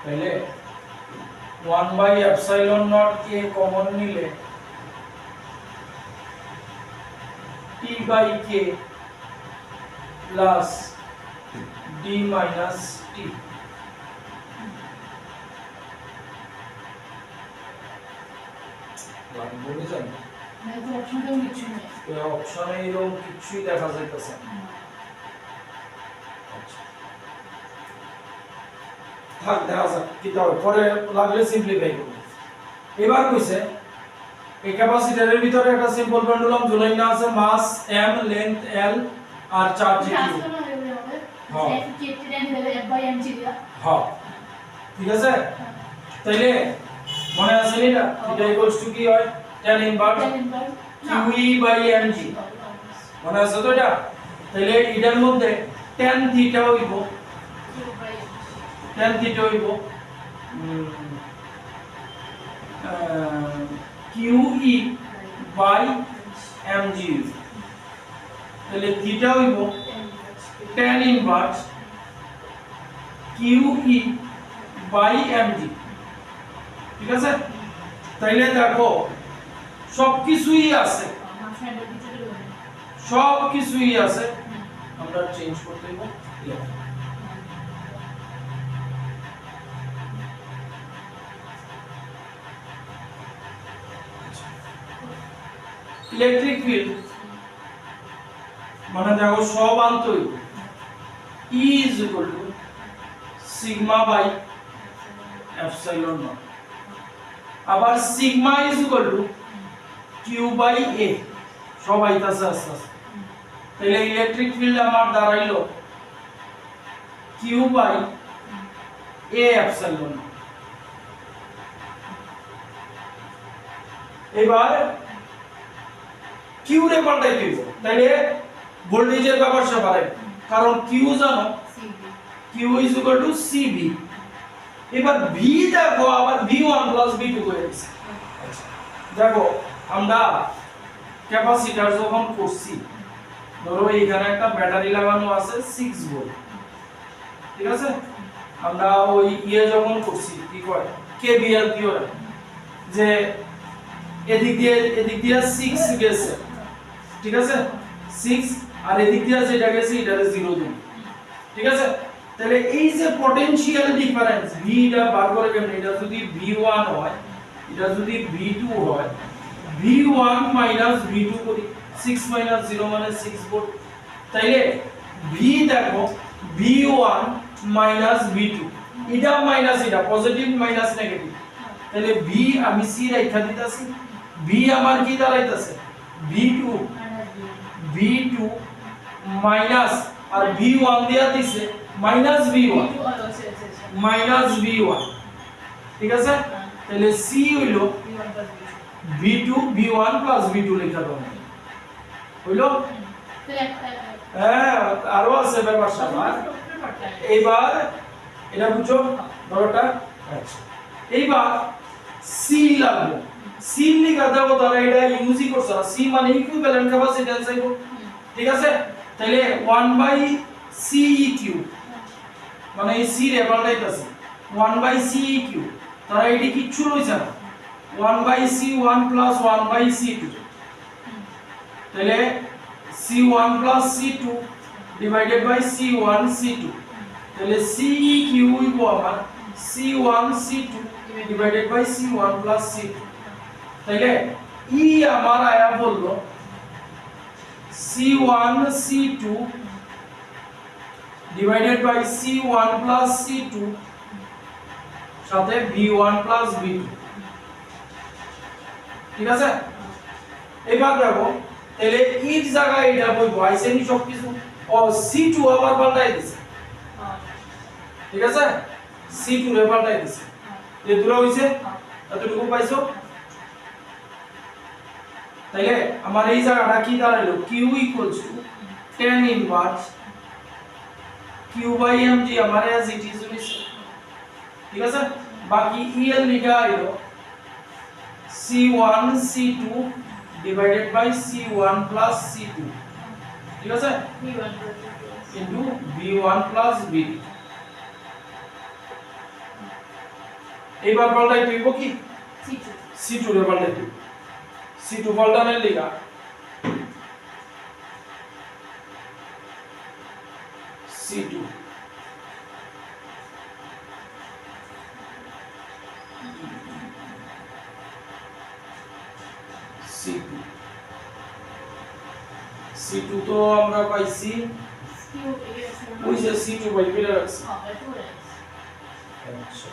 पहले 1/epsilon naught a कॉमन निले t by k plus d minus t, বুঝছেন?
मैं तो ऑप्शन तो लिखी नहीं
এই অপশনে এরকম কিছুই দেখা যাইতেছে না। থাক দেখা যাক কি হবে, পরে লাগলে সিম্পলিফাই করব। এবার কইছে এই ক্যাপাসিটরের ভিতরে একটা সিম্পল পেন্ডুলাম ঝুলাই না আছে, মাস m, লেন্থ l আর চার্জ q।
हाँ f के टेन देवे f by m दिया,
হ্যাঁ ঠিক আছে, তাইলে মনে আছে এটা, এটা ইকুয়ালস টু কি হয়, tan inverse qe by mg, মনে আছে তো এটা। তাইলে এটার মধ্যে tan থিটা হইব, tan থিটা হইব qe বাই mg, তাহলে থিটা হইব tan inverse qe by mg, ঠিক আছে। তাইলে দেখো সবকিছুই আছে, সবকিছুই আছে, আমরা চেঞ্জ করতে দিব। ইলেকট্রিক ফিল্ড মানে দেখো সব আনতে হইব, E is equal to sigma by epsilon naught, আবার sigma is equal to q by a, সব আইতাছে আস্তে আস্তে। তাহলে ইলেকট্রিক ফিল্ড আমার দাঁড়াইলো q by a epsilon naught। এবার q রে পাল্টাই দিব, তাহলে ভোল্টেজের ব্যাপার সে বাড়াই, কারণ q জানো q is equal to cb। এবার v দেখো আবার v1 plus v2 হয়ে গেছে। দেখো আমরা ক্যাপাসিটর যখন করছি, ধরো এইখানে একটা ব্যাটারি লাগানো আছে 6 ভোল্ট, ঠিক আছে, আমরা ওই যখন করছি কি কয় কেভিএল থিওরেম, যে এদিক দিয়ে 6 গেছে, ঠিক আছে, 6 আর এদিক দিয়ে যেটা গেছে এটারে 0 দিন, ঠিক আছে। তাহলে এই যে পটেনশিয়াল ডিফারেন্স v টা বার করে কেমনে, এটা যদি v1 হয়, এটা যদি v2 হয়, v1 v2 করি, 6 0 মানে 6 ভোল্ট। তাইলে v দেখো v1 v2, এটা মাইনাস এটা পজিটিভ মাইনাস নেগেটিভ, তাহলে v আমি c রাখা দিতাছি, v আমার কি দাঁড়াইতাছে v2 v2 মাইনাস আর v1 দিয়া দিছে মাইনাস v1 মাইনাস v1, ঠিক আছে। তাহলে c হইলো v2 v1 প্লাস v2 লেখা দাও হইলো। হ্যাঁ আরো আছে ব্যাপার স্যাপার। এইবার এটা বুঝো ধরোটা, আচ্ছা এইবার c লাগবে, c লিখা দাও, তারা এটা ইউজই করছ না, c মানে ইকুইভ্যালেন্ট ক্যাপাসিট্যান্স আইবো, ঠিক আছে। তাহলে 1/CEQ মানে এই c রে পাল্টাইতাছে 1/CEQ, তারা এটি কিচ্ছু লইছে না, 1/C1 প্লাস 1/C2, তাহলে C1 plus C2 divided by C1 C2, তাহলে CEQ হইবো আমার C1 C2 divided by C1 plus C2, তাহলে E আমার আয়া বললো C1 C2 divided by C1 plus C2 সাথে V1 প্লাস V2, ঠিক আছে। এবার দেখো তাহলে এর জায়গায় এটা বলবো আইসেনি সবকিছু, ও C2 আবার পাল্টাই দিছে, ঠিক আছে, C2 রে পাল্টাই দিছে, এই দুটো হইছে এতটুকু পাইছো। তাইলে আমার এই জায়গাটা কি দাঁড়ালো Q tan inverse Q by mg আমার as it is হইছে, ঠিক আছে। বাকি EL লিখা হইলো C1 C2 divided by C1 plus C2, ঠিক আছে, into V1 plus V2। এইবার পাল্টাই দিব কি C2 রে পাল্টাই দিব, C2 পাল্টানোর লিগা C2 C2 তো আমরা পাইছি ওই যে C2 বাই পেলে রাখছি, আচ্ছা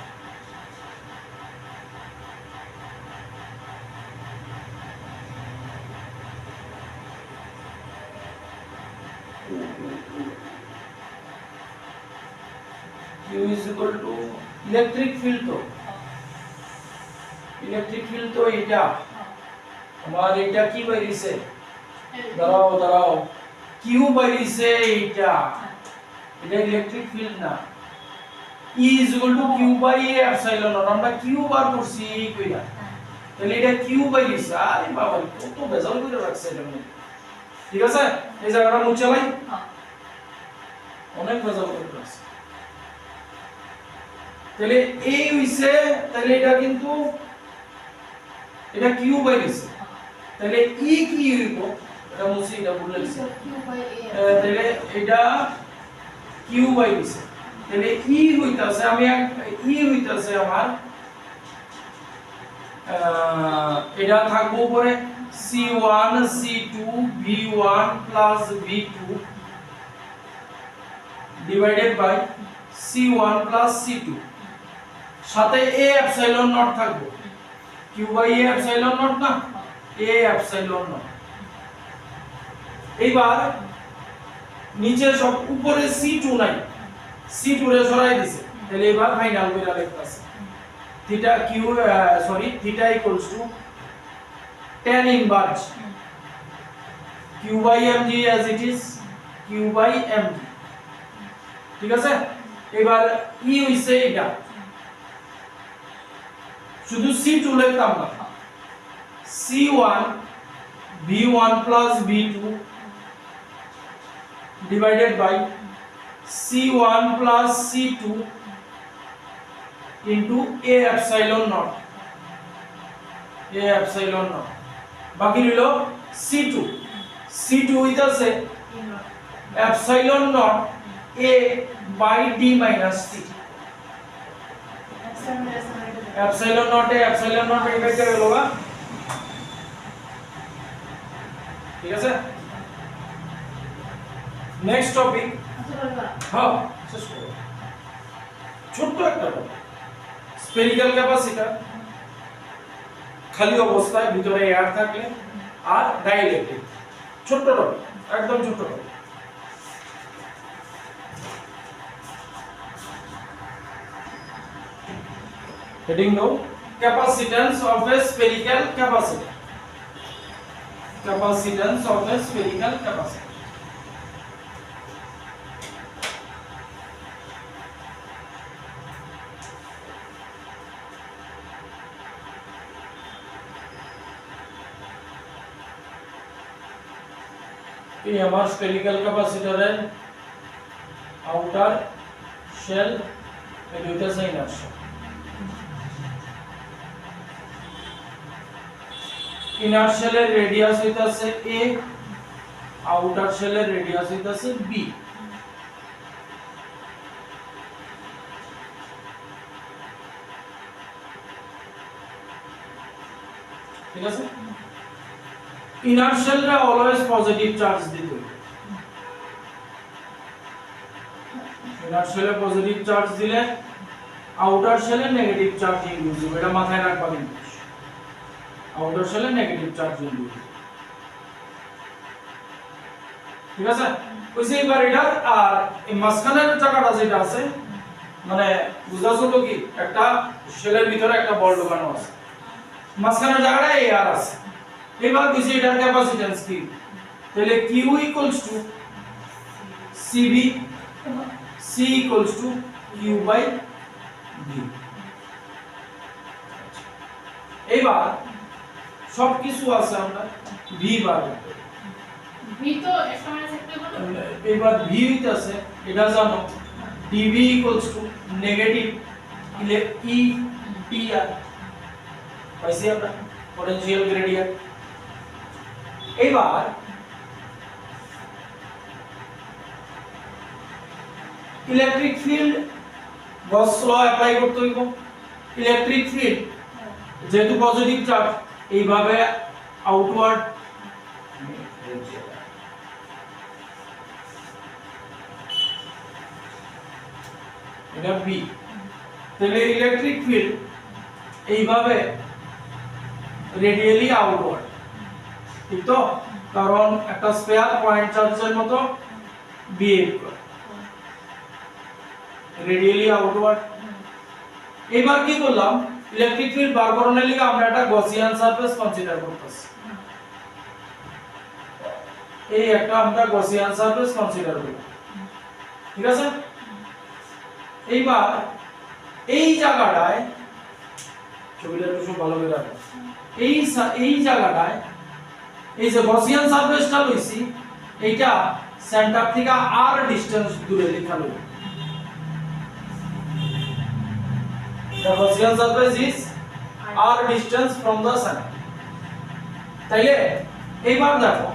Q is equal to electric field, তো ইলেকট্রিক ফিল্ড তো এটা আমার এটা কি বাইরিছে, দাঁড়াও Q বাইরিছে এটা, এটা ইলেকট্রিক ফিল্ড না, E is equal to Q by A epsilon naught, আমরা Q বার করছি কইরা, তাহলে এটা Q বাইরিছে, আরে বাবা কত বেজাল করে রাখছে এটা মধ্যে, ঠিক আছে। এই জায়গাটা মুছে লাই, অনেক বেজাল করে রাখছে, তাহলে এই হইছে, তাহলে এটা কিন্তু এটা Q বাইরিছে, তাহলে E কি হইব এটা মুছে, এটা ভুলে গেছি, তাহলে এটা Q বাইরিছে, তাহলে E হইতাছে আমি E হইতাছে আমার এটা থাকবো উপরে C1 C2 V1 plus V2 divided by C1 plus C2 সাথে A epsilon naught থাকবে, Q by A epsilon naught না, A epsilon naught। এইবার নিচে সব উপরে C2 নাই, C2 রে সরাই দিছে, তাহলে এবার ফাইনাল কইরা লিখতাছে theta theta equals to tan inverse Q by mg as it is Q by mg, ঠিক আছে। এবার E হইছে এটা, শুধু C2 লিখতাম না, C1 V1 plus V2 divided by C1 plus C2 into A epsilon naught, A epsilon naught, বাকি রইল C2 হইতাছে epsilon naught A বাই D minus C epsilon naught A epsilon naught A কেটে গেল বা ঠিক আছে নেক্সট টপিক হ্যাঁ শেষ করো ছোট্ট একটা স্ফেরিক্যাল ক্যাপাসিটর খালি অবস্থায় ভিতরে এয়ার থাকলে আর ডাইইলেকট্রিক ছোট্ট টপিক একদম ছোট্ট topic heading no capacitance of a spherical capacitor capacitance of a spherical capacitor এই আমার স্ফেরিক্যাল ক্যাপাসিটরের আউটার শেল এটা হইতাছে ইনার শেল ইনার শেলের রেডিয়াস হইতাছে a আউটার শেলের রেডিয়াস হইতাছে b ঠিক আছে ইনার শেলরা অলওয়েজ পজিটিভ চার্জ দিতে হবে ইনার শেলে পজিটিভ চার্জ দিলে আউটার শেলে নেগেটিভ চার্জ ইনডিউস হবে এটা মাথায় রাখবা কিন্তু আউটার শেলে নেগেটিভ চার্জ ইনডিউস ঠিক আছে কইছে এবার এটা আর এই মাঝখানের জায়গাটা যেটা আছে মানে বুঝাছো তো কি একটা শেলের ভিতরে একটা বল ঢোকানো আছে মাঝখানের জায়গাটা এয়ার আছে এবার কইছে এটার ক্যাপাসিট্যান্স কি তাহলে q cv c q by v এবার সব কিছু আছে আমরা v বার
v তো x মাইনাস একটা বলো
এবার v হইতাছে এটা জানো dv নেগেটিভ e dr পাইছি আমরা পোটেনশিয়াল গ্রেডিয়েন্ট এবার ইলেকট্রিক ফিল্ড গস ল অ্যাপ্লাই করতে হইব ইলেকট্রিক ফিল্ড যেহেতু পজিটিভ চার্জ এইভাবে আউটওয়ার্ড এটা বি তাহলে ইলেকট্রিক ফিল্ড এইভাবে রেডিয়ালি আউটওয়ার্ড ঠিক তো কারণ একটা স্ফিয়ার পয়েন্ট চার্জের মতো বিহেভ করে রেডিয়ালি আউটওয়ার্ড এবার কি করলাম ইলেকট্রিক ফিল্ড বার করানোর লাগি আমরা একটা গসিয়ান সারফেস কনসিডার করতেছি এই একটা আমরা গসিয়ান সারফেস কনসিডার করব ঠিক আছে এইবার এই জায়গাটায় ছবিটা একটু সব ভালো করে রাখো এই জায়গাটায় এই যে গসিয়ান সারফেসটা লইছি এইটা সেন্টার থেকে r ডিসটেন্স দূরে লেখা লই the Gaussian surface is r distance from the center তাইলে এইবার দেখো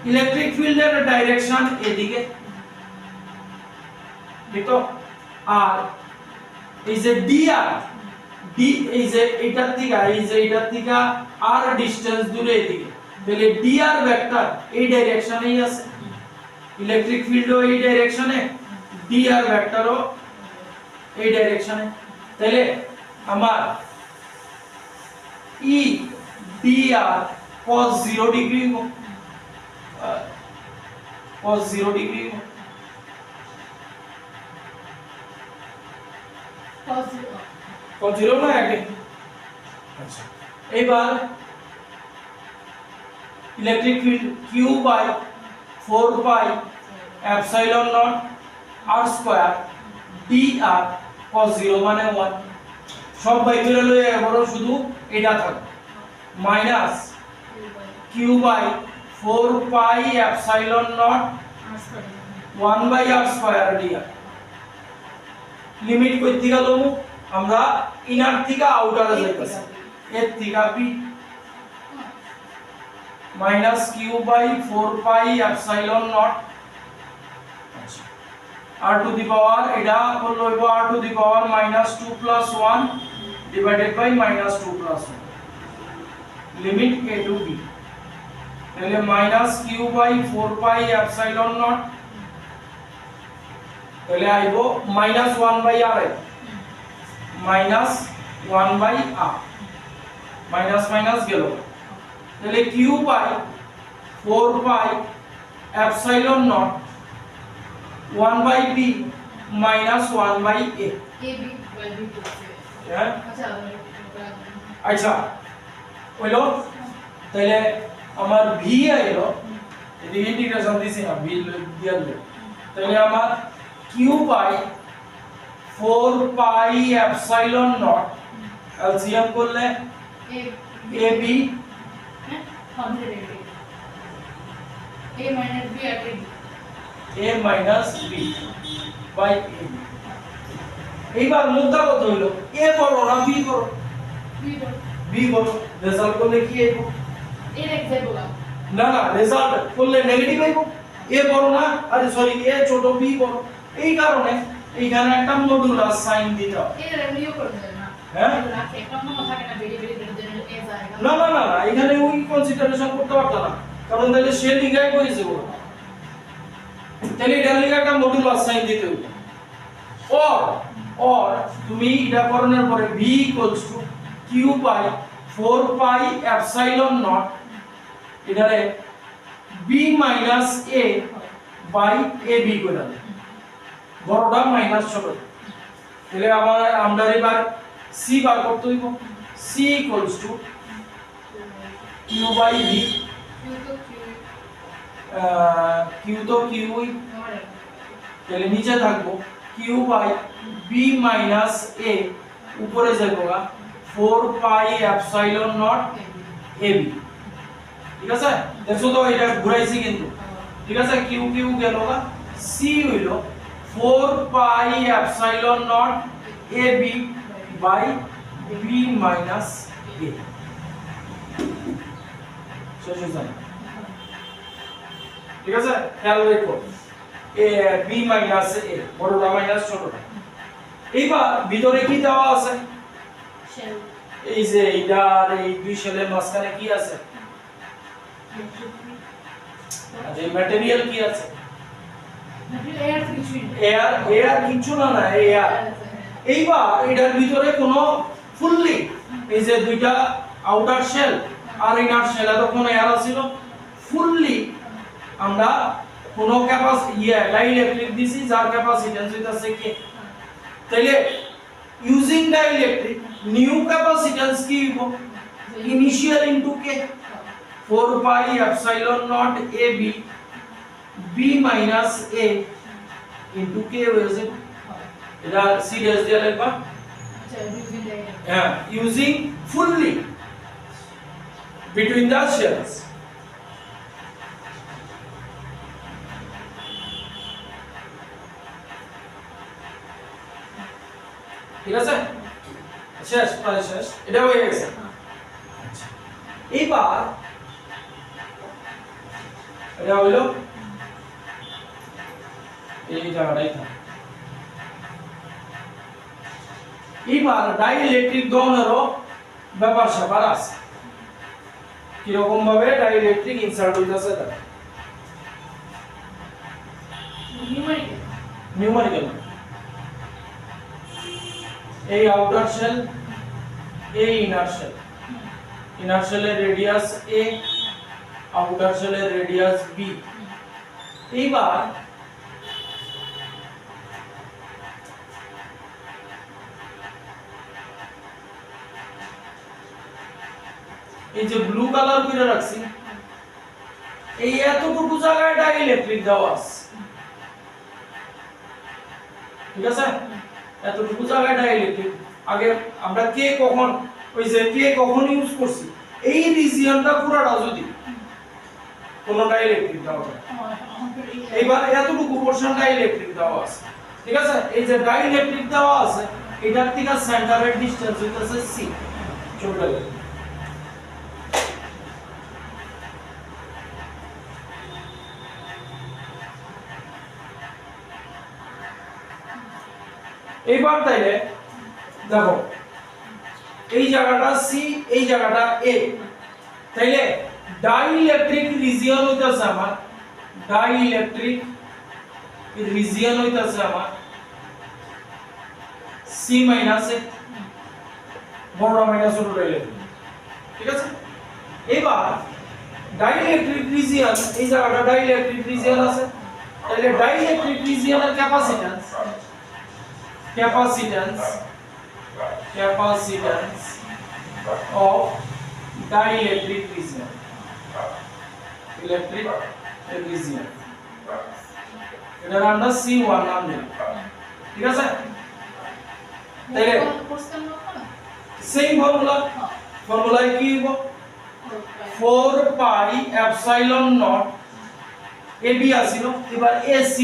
ইলেকট্রিক ফিল্ডের ডাইরেকশন এদিকে ঠিক তো আর এই যে dr d এই যে এটার থেকে r ডিসটেন্স দূরে এদিকে তাহলে dr ভেক্টর এই ডাইরেকশনেই আছে ইলেকট্রিক ফিল্ডও এই ডাইরেকশনে dr ভেক্টরও এই ডাইরেকশনে তাহলে আমার e dr cos 0 degree cos 0 degree cos 0 না আগে আচ্ছা এবার electric field q by 4 pi epsilon naught r square dr cos 0 মানে 1 সব বাই করে লয়ে এবারে শুধু এটা থাকবে minus q by 4 pi epsilon naught 1 by r square dr limit কই থেকে লমু আমরা ইনার থেকে আউটারে যাইতাছি এর থেকে b minus q by 4 pi epsilon naught আচ্ছা r to the power এটা হলো হইব r to the power -2 plus 1 divided by -2 plus 1 limit a to b তাহলে -q by 4 pi epsilon naught তাহলে আইব -1 by r -1 by r minus minus গেল তাহলে q by 4 pi epsilon naught 1 by b minus 1 by a
a b by b
হ্যাঁ
আচ্ছা
আচ্ছা হইলো তাহলে আমার v আইলো এদিকে ইন্টিগ্রেশন দিছি না v দিয়া দিল তাহলে আমার q by 4 pi epsilon naught LCM করলে
a
ab
100 a minus b at
a minus b by ab এইবার মুদ্রা কত হইলো a বড় না b বড় b বড় রেজাল্ট করলে কি আইব
a এক্সাম্পল
না না রেজাল্ট করলে নেগেটিভ আইব a বড় না আরে সরি a ছোট b বড় এই কারণে এইখানে একটা মডুলাস সাইন দিতে হবে
এর রেভিউ করে দেন না
হ্যাঁ
রাখে একটা মনে থাকে না বেরি বেরি বেরি দেন এ জায়গা
না না না এখানে ওই কনসিডারেশন করতে পারতা না কারণ তাহলে সে লিগাই কইছে বড় তাহলে এটা লিগা একটা মডুলাস সাইন দিতে হবে or তুমি এটা করণের পরে v q by 4 pi epsilon naught এটারে b minus a by ab করে দাও বড়টা মাইনাস ছোট তাহলে আমরা এবার c বার করতে হইব c q by v q তো q তাহলে নিচে থাকবো q by b minus a উপরে যাবো 4 pi epsilon naught ab ঠিক আছে দেখো তো এটা ঘুরাইছি কিন্তু ঠিক আছে q গেল না c হইলো 4 pi epsilon naught ab by b minus a সহজ ঠিক আছে খেয়াল রাখো a b minus a বড়টা মাইনাস ছোটটা এইবার ভিতরে কি দেওয়া আছে
শেল
এই যে এইটার এই দুই শেলের মাঝখানে কি আছে আর এই ম্যাটেরিয়াল কি আছে
এয়ার কিছু
এয়ার কিছু না না এয়ার এইবার এটার ভিতরে কোনো ফুললি এই যে দুইটা আউটার শেল আর ইনার শেল এতক্ষণ এয়ার ছিল ফুললি আমরা কোনো ক্যাপাসিটি ডাইইলেকট্রিক দিছি যার ক্যাপাসিটেন্স হইতাছে কি তাইলে ইউজিং ডাইইলেকট্রিক নিউ ক্যাপাসিটেন্স কি হইব initial into K 4 pi epsilon naught ab b minus a into k হয়ে যাবে এটা সিরিয়াস দিয়ে লিখবা
আচ্ছা ইউজিং
হ্যাঁ using fully between the shells ঠিক আছে শেষ প্রায় শেষ এটা হয়ে গেছে আচ্ছা এইবার এটা হলো এই জায়গাটাই থাকে এইবার ডাইইলেকট্রিক দহনেরও ব্যাপার স্যাপার আছে কিরকম ভাবে ডাইইলেকট্রিক ইনসার্ট হইতাছে তার নিউমেরিক্যাল এই আউটার শেল এই ইনার শেলের রেডিয়াস a আউটার শেলের রেডিয়াস b এইবার এই যে ব্লু কালার করে রাখছি এই এতটুকু জায়গায় ডাইইলেকট্রিক দেওয়া আছে ঠিক আছে এতটুকু জায়গায় ডাইইলেকট্রিক আগে আমরা কে কখন ওই যে কে কখন ইউজ করছি এই রিজিয়নটা পুরোটা যদি কোন ডাইইলেকট্রিক দেওয়া হয় এইবার এতটুকু পোরশন ডাইইলেকট্রিক দেওয়া আছে ঠিক আছে এই যে ডাইইলেকট্রিক দেওয়া আছে এটার থেকে সেন্টারের ডিসটেন্স হইতাছে c টোটাল এইবার তাইলে দেখো এই জায়গাটা সি এই জায়গাটা এ তাইলে ডাইইলেকট্রিক রিজিয়ন হইতাছে আমার ডাইইলেকট্রিক রিজিয়ন হইতাছে আমার সি মাইনাস এ বড়টা মাইনাস ছোটটা ইলেকট্রিক ঠিক আছে এবার ডাইইলেকট্রিক রিজিয়ন এই জায়গাটা ডাইইলেকট্রিক রিজিয়ন আছে তাহলে ডাইইলেকট্রিক রিজিয়নের capacitance of dielectric region electric region এটার আমরা C1 নাম দিলাম ঠিক আছে তাহলে সেম ফর্মুলায় কি হবে 4 পাই এপসাইলন নট AB আসিল এবার AC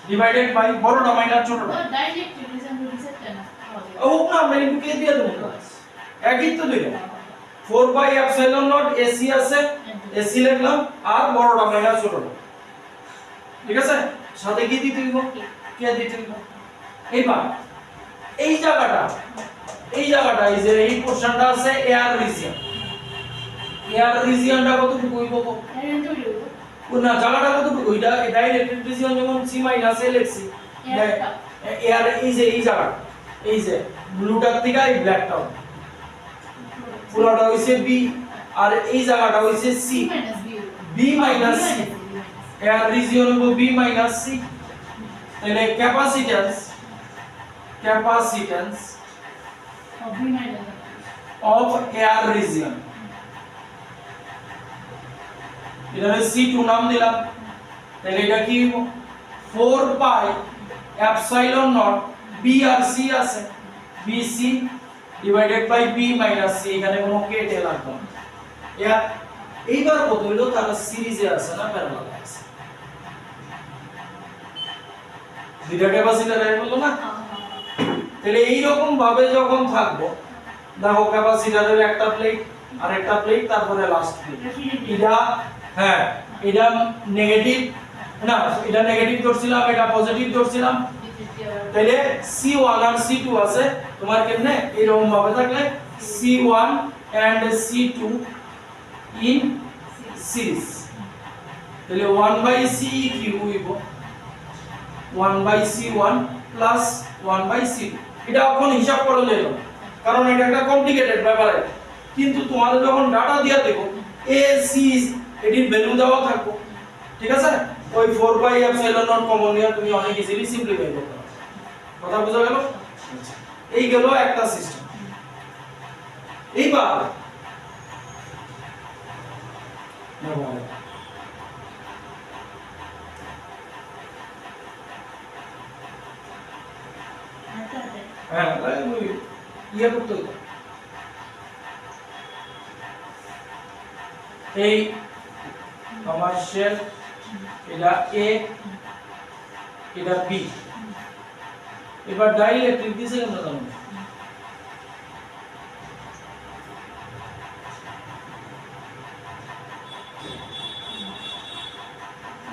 ডিভাইডেড বাই বড়টা মাইনাস ছোটটা
ডাইইলেকট্রিক রিজন রিসেপ্টর না
ও না আমরা কিন্তু কে দিয়ে দেব একই তো দিল 4 পাই এপসাইলন নট AC আছে AC লিখলাম আর বড়টা মাইনাস ছোটটা ঠিক আছে সাথে কি দিতে দিব কে দিতে দিব এবার এই জায়গাটা এই যে এই পোরশনটা আছে এয়ার রিজিয়নটা কতটুকু হইব না জায়গাটা কতটুকু এটা ডাইইলেকট্রিক রিজিয়ন যেমন C মাইনাস L লিখছি এয়ার এই জায়গা এই যে ব্লুটার থেকে এই ব্ল্যাকটা পুরোটা হইছে B আর এই জায়গাটা হইছে C B minus C air region হইব B মাইনাস C তাহলে ক্যাপাসিট্যান্স of air region এটারে C2 নাম দিলাম তাহলে এটা কি 4 পাই এপসাইলন নট B আর C আছে BC divided by B minus C এখানে কোনো কেটে লাগবে না এইবার কত হলো তারা সিরিজে আছে না প্যারালাল আছে দুইটা ক্যাপাসিটর এর বললো না তাহলে এই রকম ভাবে যখন থাকবো দেখো ক্যাপাসিটরের একটা প্লেট আর একটা প্লেট তারপরে লাস্ট প্লেট এটা হ্যাঁ এটা নেগেটিভ না এটা নেগেটিভ ধরছিলাম এটা পজিটিভ ধরছিলাম তাহলে C1 আর C2 আছে তোমার কেমনে এরকম ভাবে থাকলে C1 and C2 in series তাহলে 1/C কি হইব 1/C1 plus 1/C2 এটা এখন হিসাব করে নিল কারণ এটা একটা কমপ্লিকেটেড ব্যাপার কিন্তু তোমাদের যখন ডাটা দিয়া দেব A C এটির ভ্যালু দেওয়া থাকবে ঠিক আছে ওই 4/ε0 কমন নিয়ে তুমি অনেক ইজিলি সিম্পলিফাই করতে পারো কথা বুঝা গেল এই গেল একটা সিস্টেম এইবার হ্যাঁ ইয়ে করতে হবে এই কমার্শিয়াল এটা A এটা B এবার ডাইইলেকট্রিক দিছে কেন জানো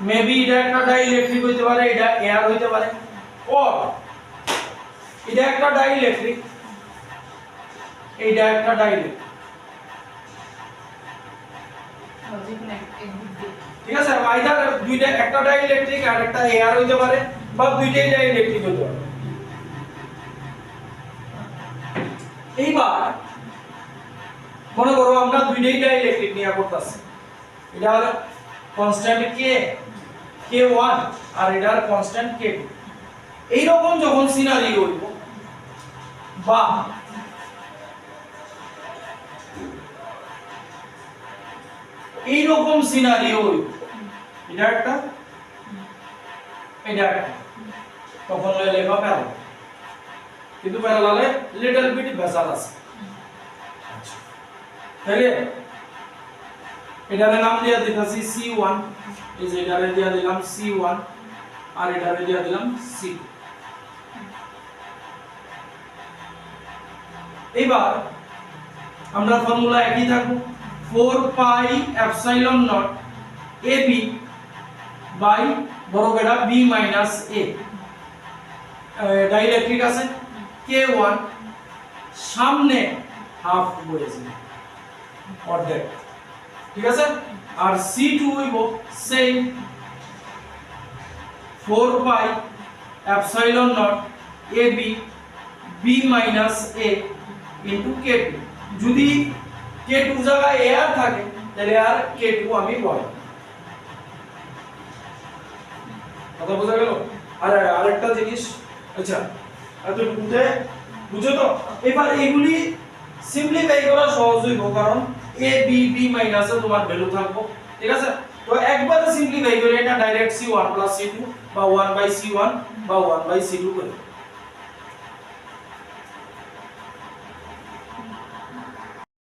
মেবি এটা একটা ডাইইলেকট্রিক হইতে পারে এটা এয়ার হইতে পারে অর এটা একটা ডাইইলেকট্রিক এইটা একটা ডাইইলেকট্রিক ঠিক আছে আইদার দুইটা একটা ডাইইলেকট্রিক আর একটা এয়ার হইতে পারে বা দুইটাই ডাইইলেকট্রিক হইতে পারে এইবার মনে করো আমরা দুইটাই ডাইইলেকট্রিক নিয়ে করতেছি এটা কনস্ট্যান্ট k1 আর এটার কনস্ট্যান্ট k2 এই রকম যখন সিনারিও হইব বা এই রকম সিনারিও হইব এটা একটা তখন লেখা প্যারালাল কিন্তু প্যারালালে লিটল বিট ভেসাল আছে তাহলে এটারে নাম দিয়া দিতেছি C1 এই যে এটারে দিয়া দিলাম C1 আর এটারে দিয়া দিলাম C2 এবার আমরা ফর্মুলা একই থাকবো 4 pi epsilon naught AB by বড় বেটা B মাইনাস A ডাইইলেকট্রিক আছে K1 সামনে হাফ বলেছে অর্ধেক, ঠিক আছে। আর C2 হইব same 4 pi epsilon naught AB B minus A into K2। যদি K2 জায়গায় A আর থাকে তাহলে আর K2 আমি পাই। কথা বোঝা গেল? আর আরেকটা জিনিস, আচ্ছা এতটুকুতে বুঝো তো? এবার এগুলি সিম্পলিফাই করা সহজ হইব, কারণ A B B মাইনাসে তোমার ভ্যালু থাকবো, ঠিক আছে। তো একবারে সিম্পলিফাই করে এটা ডাইরেক্ট C1 প্লাস C2 বা 1/C1 বা 1/C2 করে